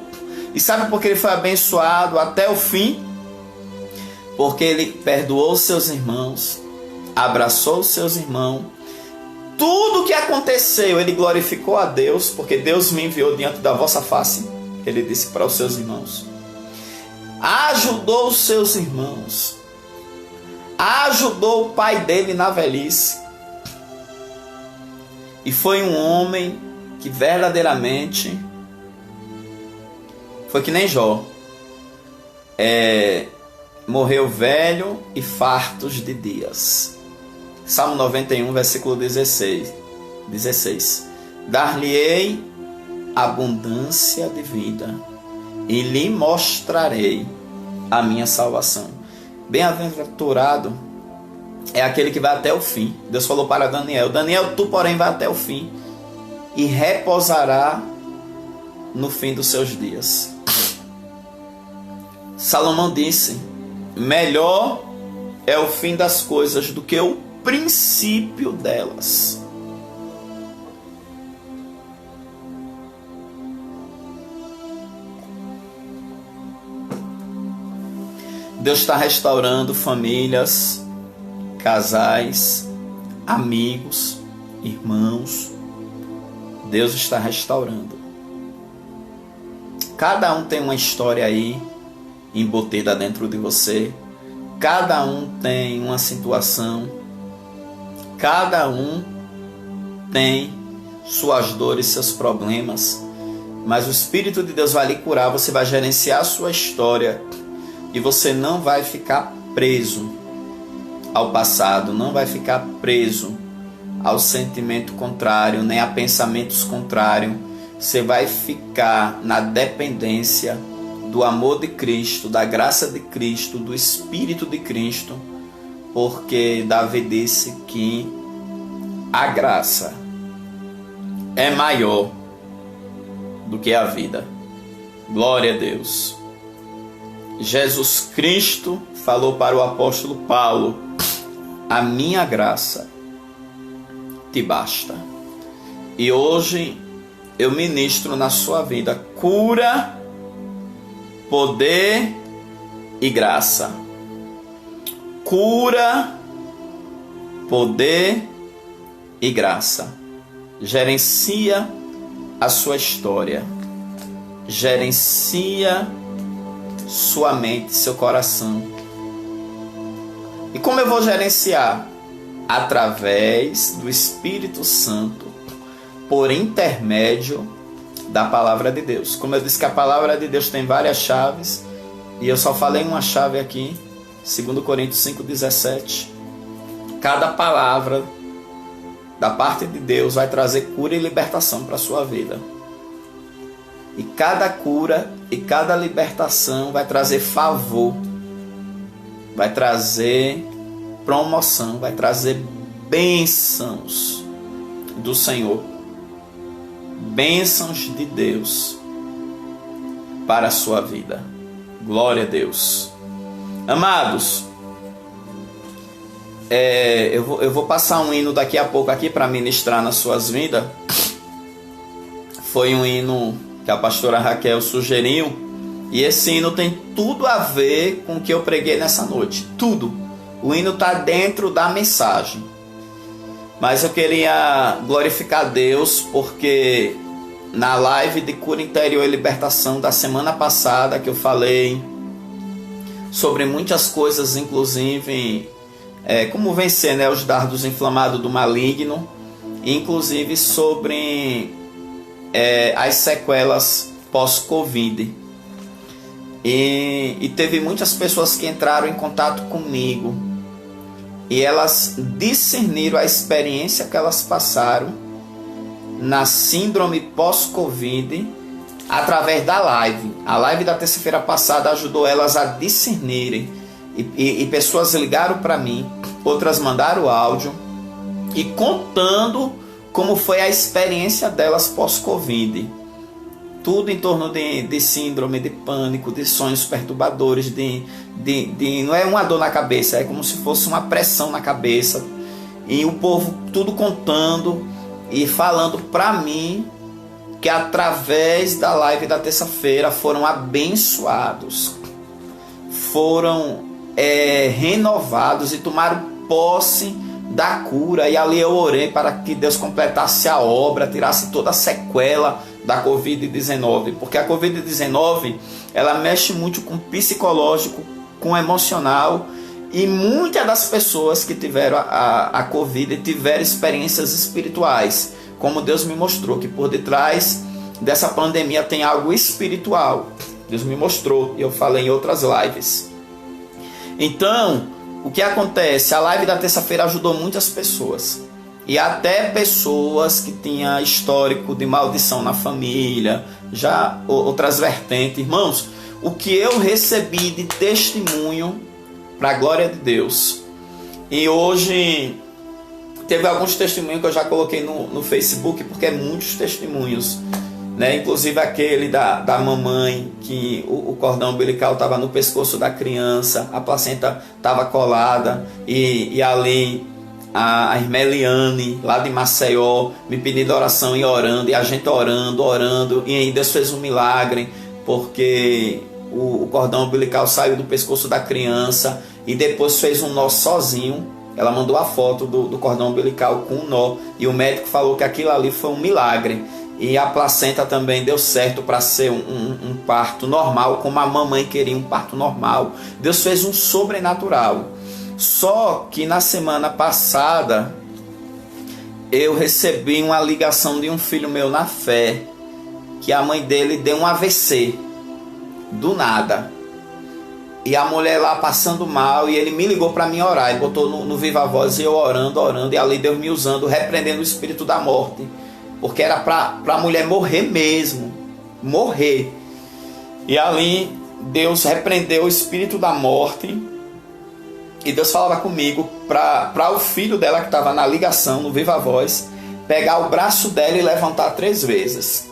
E sabe por que ele foi abençoado até o fim? Porque ele perdoou seus irmãos, abraçou seus irmãos. Tudo que aconteceu, ele glorificou a Deus, porque Deus me enviou diante da vossa face. Ele disse para os seus irmãos. Ajudou os seus irmãos. Ajudou o pai dele na velhice. E foi um homem que verdadeiramente foi que nem Jó. Morreu velho e fartos de dias. Salmo 91, versículo 16. Dar-lhe-ei abundância de vida e lhe mostrarei a minha salvação. Bem-aventurado é aquele que vai até o fim. Deus falou para Daniel: Daniel, tu porém vai até o fim e repousará no fim dos seus dias. Salomão disse: melhor é o fim das coisas do que o princípio delas. Deus está restaurando famílias, casais, amigos, irmãos. Deus está restaurando. Cada um tem uma história aí embutida dentro de você. Cada um tem uma situação. Cada um tem suas dores, seus problemas. Mas o Espírito de Deus vai lhe curar. Você vai gerenciar a sua história. E você não vai ficar preso ao passado. Não vai ficar preso ao sentimento contrário, nem a pensamentos contrários. Você vai ficar na dependência do amor de Cristo, da graça de Cristo, do Espírito de Cristo, porque Davi disse que a graça é maior do que a vida. Glória a Deus. Jesus Cristo falou para o apóstolo Paulo: a minha graça te basta. E hoje eu ministro na sua vida cura poder e graça. Cura, poder e graça. Gerencia a sua história. Gerencia sua mente, seu coração. E como eu vou gerenciar? Através do Espírito Santo, por intermédio da palavra de Deus. Como eu disse que a palavra de Deus tem várias chaves, e eu só falei uma chave aqui, 2 Coríntios 5,17. Cada palavra da parte de Deus vai trazer cura e libertação para a sua vida. E cada cura e cada libertação vai trazer favor, vai trazer promoção, vai trazer bênçãos do Senhor, bênçãos de Deus para a sua vida. Glória a Deus. Amados, eu vou passar um hino daqui a pouco aqui para ministrar nas suas vidas. Foi um hino que a pastora Raquel sugeriu, e esse hino tem tudo a ver com o que eu preguei nessa noite. Tudo. O hino está dentro da mensagem. Mas eu queria glorificar a Deus, porque na live de cura interior e libertação da semana passada, que eu falei sobre muitas coisas, inclusive como vencer, né, os dardos inflamados do maligno, inclusive sobre as sequelas pós-Covid. E teve muitas pessoas que entraram em contato comigo, e elas discerniram a experiência que elas passaram na síndrome pós-Covid através da live. A live da terça-feira passada ajudou elas a discernirem. E pessoas ligaram para mim, outras mandaram áudio e contando como foi a experiência delas pós-Covid. Tudo em torno de síndrome, de pânico, de sonhos perturbadores, não é uma dor na cabeça, é como se fosse uma pressão na cabeça. E o povo tudo contando e falando para mim que através da live da terça-feira foram abençoados, foram renovados e tomaram posse da cura. E ali eu orei para que Deus completasse a obra, tirasse toda a sequela da Covid-19, porque a Covid-19 ela mexe muito com o psicológico, com o emocional, e muitas das pessoas que tiveram a Covid tiveram experiências espirituais, como Deus me mostrou, que por detrás dessa pandemia tem algo espiritual. Deus me mostrou, e eu falei em outras lives. Então, o que acontece? A live da terça-feira ajudou muitas pessoas, e até pessoas que tinham histórico de maldição na família, já outras vertentes. Irmãos, o que eu recebi de testemunho para a glória de Deus. E hoje teve alguns testemunhos que eu já coloquei no Facebook, porque é muitos testemunhos, né? Inclusive aquele da mamãe, que o cordão umbilical estava no pescoço da criança, a placenta estava colada, e ali a irmã Eliane, lá de Maceió, me pedindo oração e orando, e a gente orando, e aí Deus fez um milagre, porque o cordão umbilical saiu do pescoço da criança, e depois fez um nó sozinho. Ela mandou a foto do cordão umbilical com um nó, e o médico falou que aquilo ali foi um milagre. E a placenta também deu certo para ser um parto normal, como a mamãe queria um parto normal. Deus fez um sobrenatural. Só que na semana passada eu recebi uma ligação de um filho meu na fé, que a mãe dele deu um AVC do nada, e a mulher lá passando mal, e ele me ligou para mim orar, e botou no Viva Voz, e eu orando, e ali Deus me usando, repreendendo o espírito da morte, porque era para a mulher morrer mesmo, morrer. E ali Deus repreendeu o espírito da morte, e Deus falava comigo para o filho dela que estava na ligação, no Viva Voz, pegar o braço dela e levantar 3 vezes.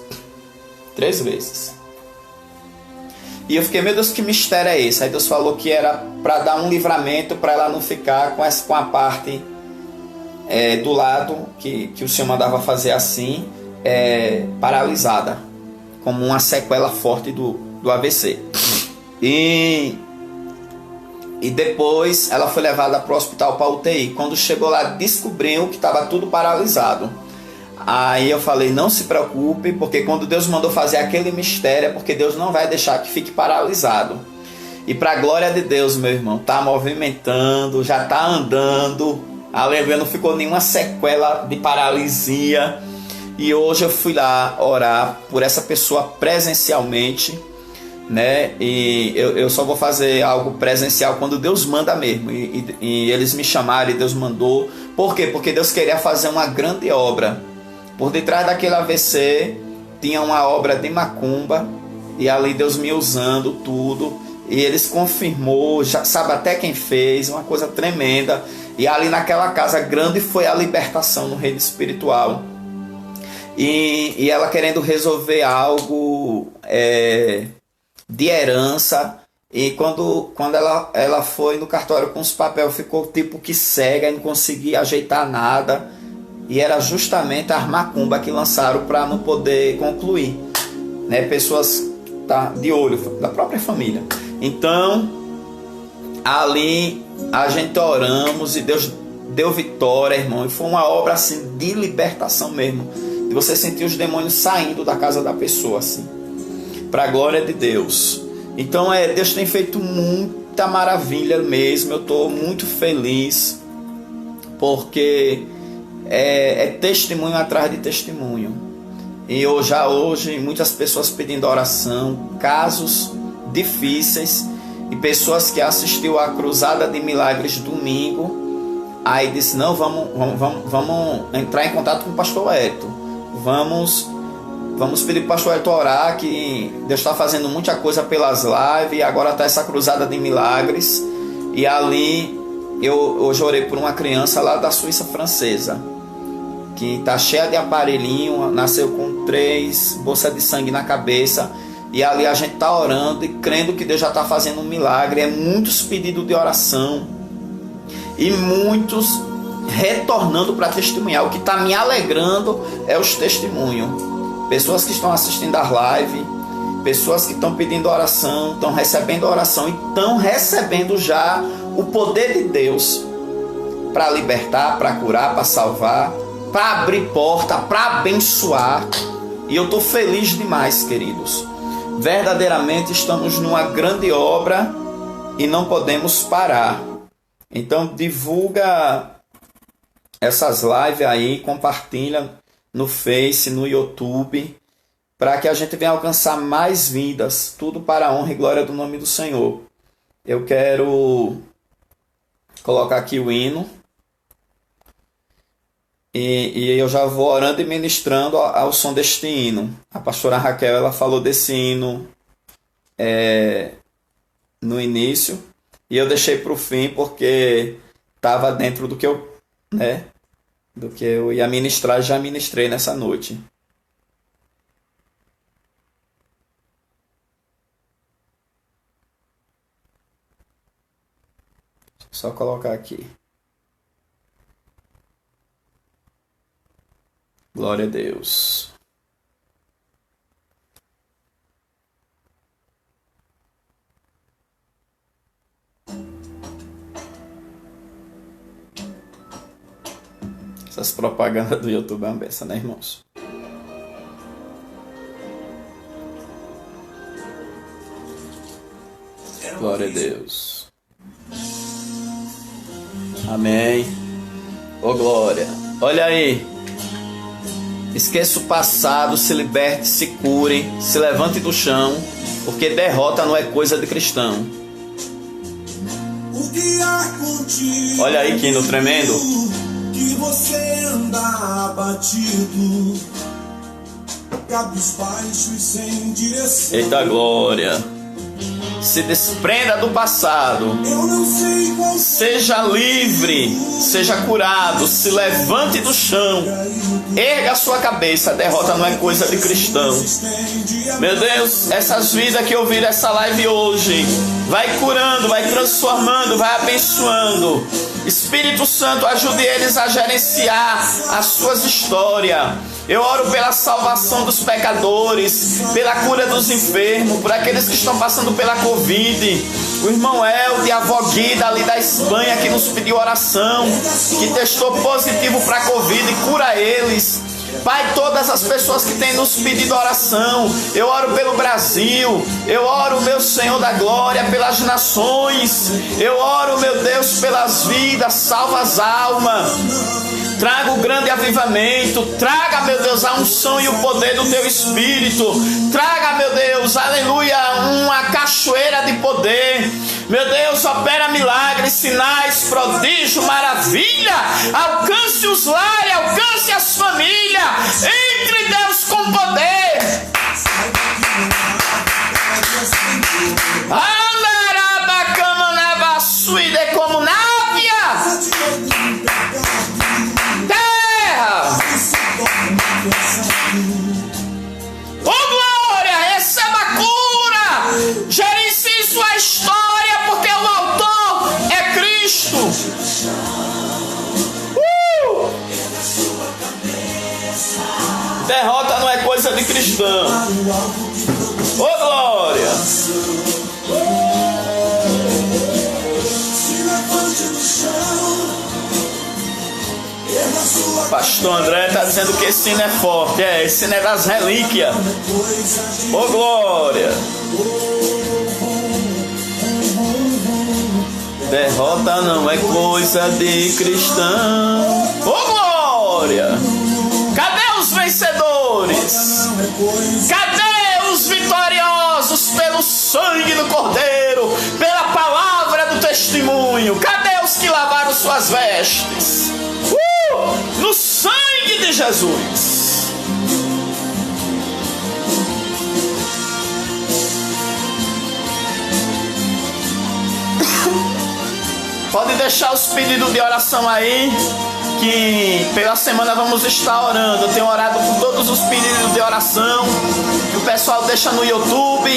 3 vezes. E eu fiquei, meu Deus, que mistério é esse? Aí Deus falou que era para dar um livramento, para ela não ficar com a parte do lado, que o Senhor mandava fazer assim, paralisada, como uma sequela forte do AVC. E depois ela foi levada para o hospital para UTI. Quando chegou lá, descobriu que estava tudo paralisado. Aí eu falei, não se preocupe, porque quando Deus mandou fazer aquele mistério, é porque Deus não vai deixar que fique paralisado. E para a glória de Deus, meu irmão, está movimentando, já está andando. Aleluia, não ficou nenhuma sequela de paralisia. E hoje eu fui lá orar por essa pessoa presencialmente, né? E eu só vou fazer algo presencial quando Deus manda mesmo. E eles me chamaram e Deus mandou. Por quê? Porque Deus queria fazer uma grande obra. Por detrás daquele AVC tinha uma obra de macumba. E ali Deus me usando tudo. E eles confirmou, já sabe até quem fez, uma coisa tremenda. E ali naquela casa grande foi a libertação no reino espiritual. E ela querendo resolver algo de herança. E quando ela foi no cartório com os papéis, ficou tipo que cega e não conseguia ajeitar nada. E era justamente a macumba que lançaram para não poder concluir, né? Pessoas de olho da própria família. Então ali a gente oramos e Deus deu vitória, irmão. E foi uma obra assim de libertação mesmo, de você sentir os demônios saindo da casa da pessoa assim, para a glória de Deus. Então Deus tem feito muita maravilha mesmo. Eu estou muito feliz, porque é testemunho atrás de testemunho. E hoje muitas pessoas pedindo oração, casos difíceis, e pessoas que assistiu à Cruzada de Milagres domingo, aí disse, não, vamos entrar em contato com o pastor Hélito, vamos pedir para o pastor Hélito orar, que Deus está fazendo muita coisa pelas lives, e agora está essa Cruzada de Milagres. E ali eu hoje orei por uma criança lá da Suíça francesa, que está cheia de aparelhinho, nasceu com 3 bolsas de sangue na cabeça. E ali a gente está orando e crendo que Deus já está fazendo um milagre. É muitos pedidos de oração e muitos retornando para testemunhar. O que está me alegrando é os testemunhos. Pessoas que estão assistindo as lives, pessoas que estão pedindo oração, estão recebendo oração e estão recebendo já o poder de Deus para libertar, para curar, para salvar, para abrir porta, para abençoar. E eu estou feliz demais, queridos. Verdadeiramente estamos numa grande obra e não podemos parar. Então divulga essas lives aí, compartilha no Face, no YouTube, para que a gente venha alcançar mais vidas, tudo para a honra e glória do nome do Senhor. Eu quero colocar aqui o hino. E eu já vou orando e ministrando ao som deste hino. A pastora Raquel, ela falou desse hino no início, e eu deixei para o fim porque estava dentro do que eu ia ministrar. Já ministrei nessa noite. Só colocar aqui. Glória a Deus. Essas propagandas do YouTube é uma benção, né, irmãos? Glória a Deus. Amém. Ô glória. Olha aí. Esqueça o passado, se liberte, se cure, se levante do chão, porque derrota não é coisa de cristão. Olha aí que hino tremendo. Que você anda abatido, cabisbaixo e sem direção. Eita glória. Se desprenda do passado. Seja livre, seja curado, se levante do chão. Erga a sua cabeça, a derrota não é coisa de cristão. Meu Deus, essas vidas que ouviram essa live hoje, vai curando, vai transformando, vai abençoando. Espírito Santo, ajude eles a gerenciar as suas histórias. Eu oro pela salvação dos pecadores, pela cura dos enfermos, por aqueles que estão passando pela Covid. O irmão Elde, a avó Guida ali da Espanha, que nos pediu oração, que testou positivo para a Covid, cura eles. Pai, todas as pessoas que têm nos pedido oração, eu oro pelo Brasil, eu oro, meu Senhor da glória, pelas nações, eu oro, meu Deus, pelas vidas, salva as almas. Traga o grande avivamento, traga, meu Deus, a unção e o poder do teu Espírito, traga, meu Deus, aleluia, uma cachoeira de poder. Meu Deus, opera milagres, sinais, prodígio, maravilha, alcance os lares, alcance as famílias, entre Deus com poder. Oh glória, receba a cura, gerencie sua história, porque o autor é Cristo. Derrota não é coisa de cristão. Oh glória. Pastor André está dizendo que esse sino é forte. Esse sino é das relíquias. Oh glória. Derrota não é coisa de cristão. Oh glória. Cadê os vencedores? Cadê os vitoriosos pelo sangue do Cordeiro, pela palavra do testemunho? Cadê os que lavaram suas vestes? No sangue de Jesus. Pode deixar os pedidos de oração aí, que pela semana vamos estar orando. Eu tenho orado por todos os pedidos de oração, que o pessoal deixa no YouTube,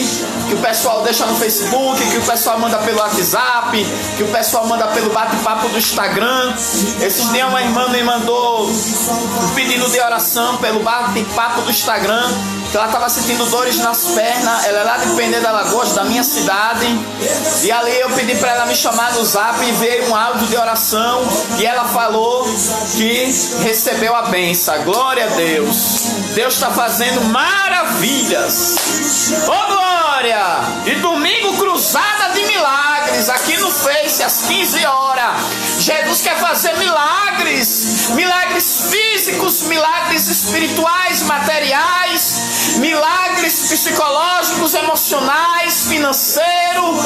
que o pessoal deixa no Facebook, que o pessoal manda pelo WhatsApp, que o pessoal manda pelo bate-papo do Instagram. Esses dias uma irmã me mandou um pedido de oração pelo bate-papo do Instagram, que ela estava sentindo dores nas pernas. Ela é lá de Penedo Alagoas, da minha cidade, e ali eu pedi para ela me chamar no zap, e veio um áudio de oração, e ela falou que recebeu a bênção. Glória a Deus. Deus está fazendo maravilhas. Oh glória. E domingo cruzada de milagres aqui no Face às 15 horas. Jesus quer fazer milagres, milagres físicos, milagres espirituais, materiais, milagres psicológicos, emocionais, financeiros,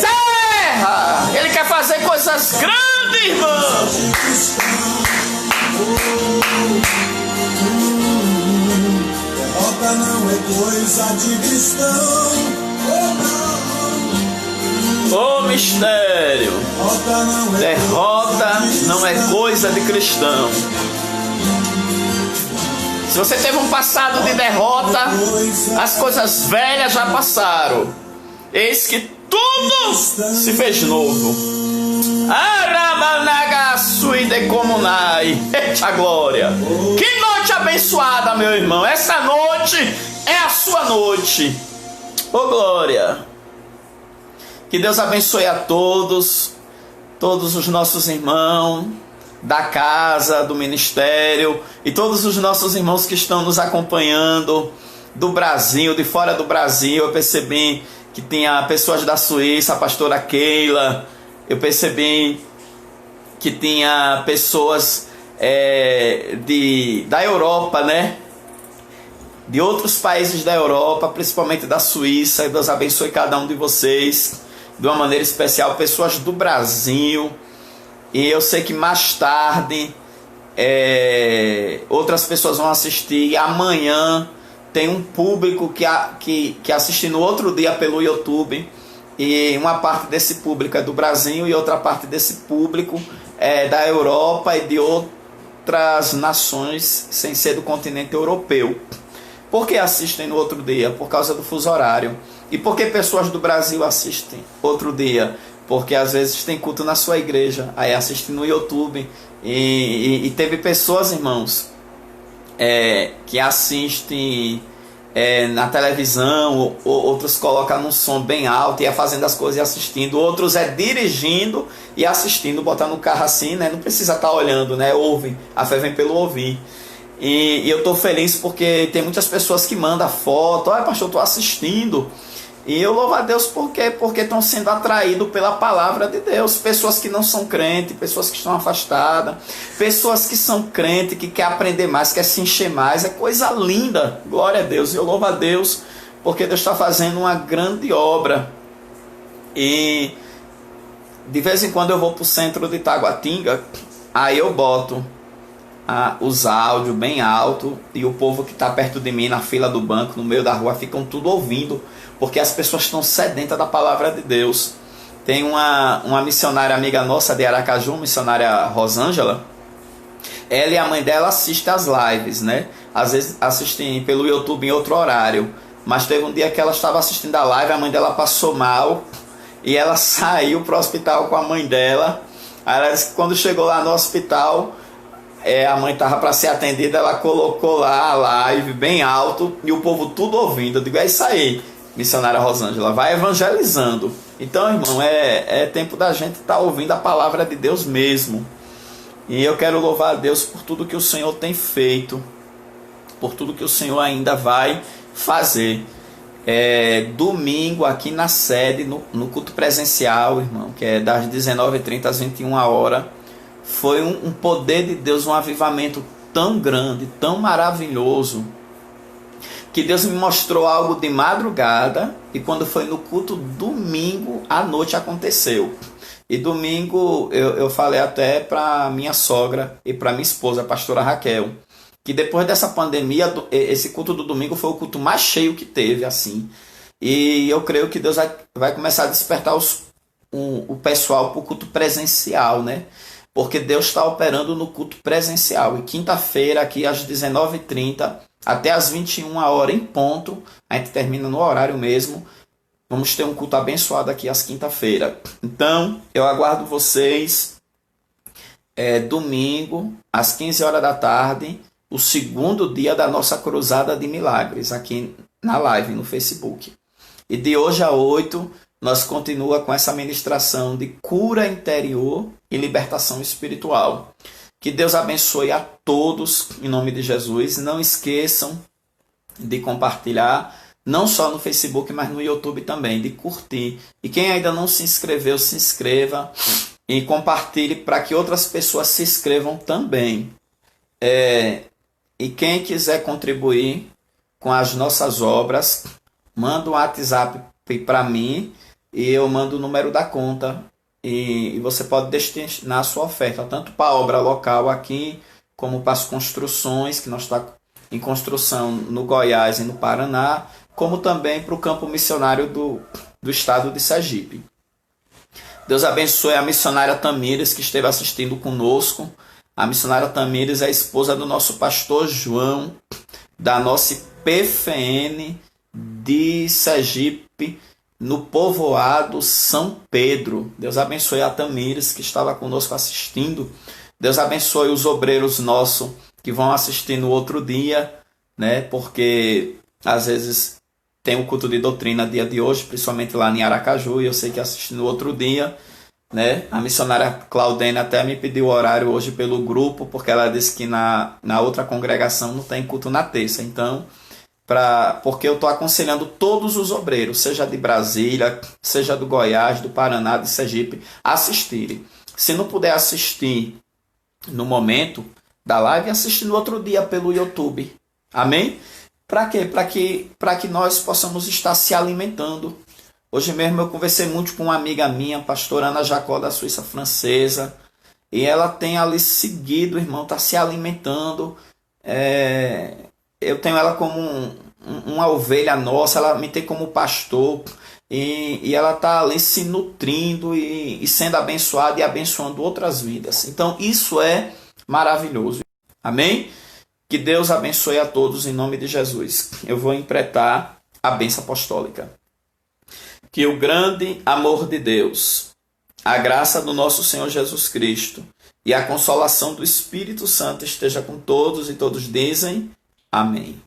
terra. Ele quer fazer coisas grandes, irmão. Derrota não é coisa de cristão. Oh mistério. Derrota não é coisa de cristão. Se você teve um passado de derrota, as coisas velhas já passaram. Eis que tudo se fez novo. Eita glória. Que noite abençoada, meu irmão. Essa noite é a sua noite. Oh glória. Que Deus abençoe a todos os nossos irmãos da casa, do ministério, e todos os nossos irmãos que estão nos acompanhando do Brasil, de fora do Brasil. Eu percebi que tinha pessoas da Suíça, a pastora Keila. Eu percebi que tinha pessoas da Europa, né? De outros países da Europa, principalmente da Suíça. Deus abençoe cada um de vocês de uma maneira especial. Pessoas do Brasil. E eu sei que mais tarde outras pessoas vão assistir. Amanhã tem um público que assiste no outro dia pelo YouTube. E uma parte desse público é do Brasil e outra parte desse público é da Europa e de outras nações sem ser do continente europeu. Por que assistem no outro dia? Por causa do fuso horário. E por que pessoas do Brasil assistem outro dia? Porque às vezes tem culto na sua igreja, aí assistem no YouTube. E teve pessoas, irmãos, que assistem na televisão, outros colocam num som bem alto e é fazendo as coisas e assistindo, outros é dirigindo e assistindo, botar no carro assim, né? Não precisa estar olhando, né? Ouve, a fé vem pelo ouvir. E eu estou feliz porque tem muitas pessoas que mandam foto, olha pastor, eu estou assistindo. E eu louvo a Deus porque estão sendo atraídos pela palavra de Deus. Pessoas que não são crentes, pessoas que estão afastadas, pessoas que são crentes, que querem aprender mais, querem se encher mais. É coisa linda, glória a Deus. Eu louvo a Deus porque Deus está fazendo uma grande obra. E de vez em quando eu vou para o centro de Taguatinga, aí eu boto os áudios bem alto e o povo que está perto de mim na fila do banco, no meio da rua, ficam tudo ouvindo, porque as pessoas estão sedentas da palavra de Deus. Tem uma missionária amiga nossa de Aracaju, missionária Rosângela. Ela e a mãe dela assistem as lives, né? Às vezes assistem pelo YouTube em outro horário, mas teve um dia que ela estava assistindo a live, a mãe dela passou mal e ela saiu para o hospital com a mãe dela. Aí ela disse que quando chegou lá no hospital, a mãe estava para ser atendida, ela colocou lá a live bem alto e o povo tudo ouvindo. Eu digo, é isso aí, missionária Rosângela, vai evangelizando. Então, irmão, é tempo da gente estar ouvindo a palavra de Deus mesmo. E eu quero louvar a Deus por tudo que o Senhor tem feito, por tudo que o Senhor ainda vai fazer. Domingo aqui na sede, no culto presencial, irmão, que é das 19h30 às 21h, foi um poder de Deus, um avivamento tão grande, tão maravilhoso, que Deus me mostrou algo de madrugada, e quando foi no culto domingo à noite aconteceu. E domingo eu falei até para minha sogra e para minha esposa, a pastora Raquel, que depois dessa pandemia, esse culto do domingo foi o culto mais cheio que teve, assim. E eu creio que Deus vai começar a despertar o pessoal para o culto presencial, né? Porque Deus está operando no culto presencial. E quinta-feira, aqui às 19h30, até às 21h em ponto, a gente termina no horário mesmo. Vamos ter um culto abençoado aqui às quinta-feira. Então, eu aguardo vocês domingo, às 15h da tarde, o segundo dia da nossa cruzada de milagres, aqui na live, no Facebook. E de hoje a 8, nós continuamos com essa ministração de cura interior e libertação espiritual. Que Deus abençoe a todos, em nome de Jesus. Não esqueçam de compartilhar, não só no Facebook, mas no YouTube também, de curtir. E quem ainda não se inscreveu, se inscreva e compartilhe para que outras pessoas se inscrevam também. E quem quiser contribuir com as nossas obras, manda um WhatsApp para mim e eu mando o número da conta. E você pode destinar a sua oferta, tanto para a obra local aqui, como para as construções, que nós estamos em construção no Goiás e no Paraná, como também para o campo missionário do estado de Sergipe. Deus abençoe a missionária Tamires, que esteve assistindo conosco. A missionária Tamires é a esposa do nosso pastor João, da nossa PFN de Sergipe, no povoado São Pedro. Deus abençoe a Tamires, que estava conosco assistindo. Deus abençoe os obreiros nossos que vão assistir no outro dia, né? Porque às vezes tem o culto de doutrina dia de hoje, principalmente lá em Aracaju, e eu sei que assiste no outro dia, né? A missionária Claudene até me pediu o horário hoje pelo grupo, porque ela disse que na outra congregação não tem culto na terça. Então, porque eu estou aconselhando todos os obreiros, seja de Brasília, seja do Goiás, do Paraná, de Sergipe, a assistirem. Se não puder assistir no momento da live, assiste no outro dia pelo YouTube. Amém? Para quê? Para que nós possamos estar se alimentando. Hoje mesmo eu conversei muito com uma amiga minha, pastora Ana Jacó, da Suíça francesa, e ela tem ali seguido, irmão, está se alimentando. Eu tenho ela como uma ovelha nossa, ela me tem como pastor, e ela está ali se nutrindo e sendo abençoada e abençoando outras vidas. Então isso é maravilhoso. Amém? Que Deus abençoe a todos em nome de Jesus. Eu vou empretar a bênção apostólica. Que o grande amor de Deus, a graça do nosso Senhor Jesus Cristo e a consolação do Espírito Santo esteja com todos e todos dizem amém.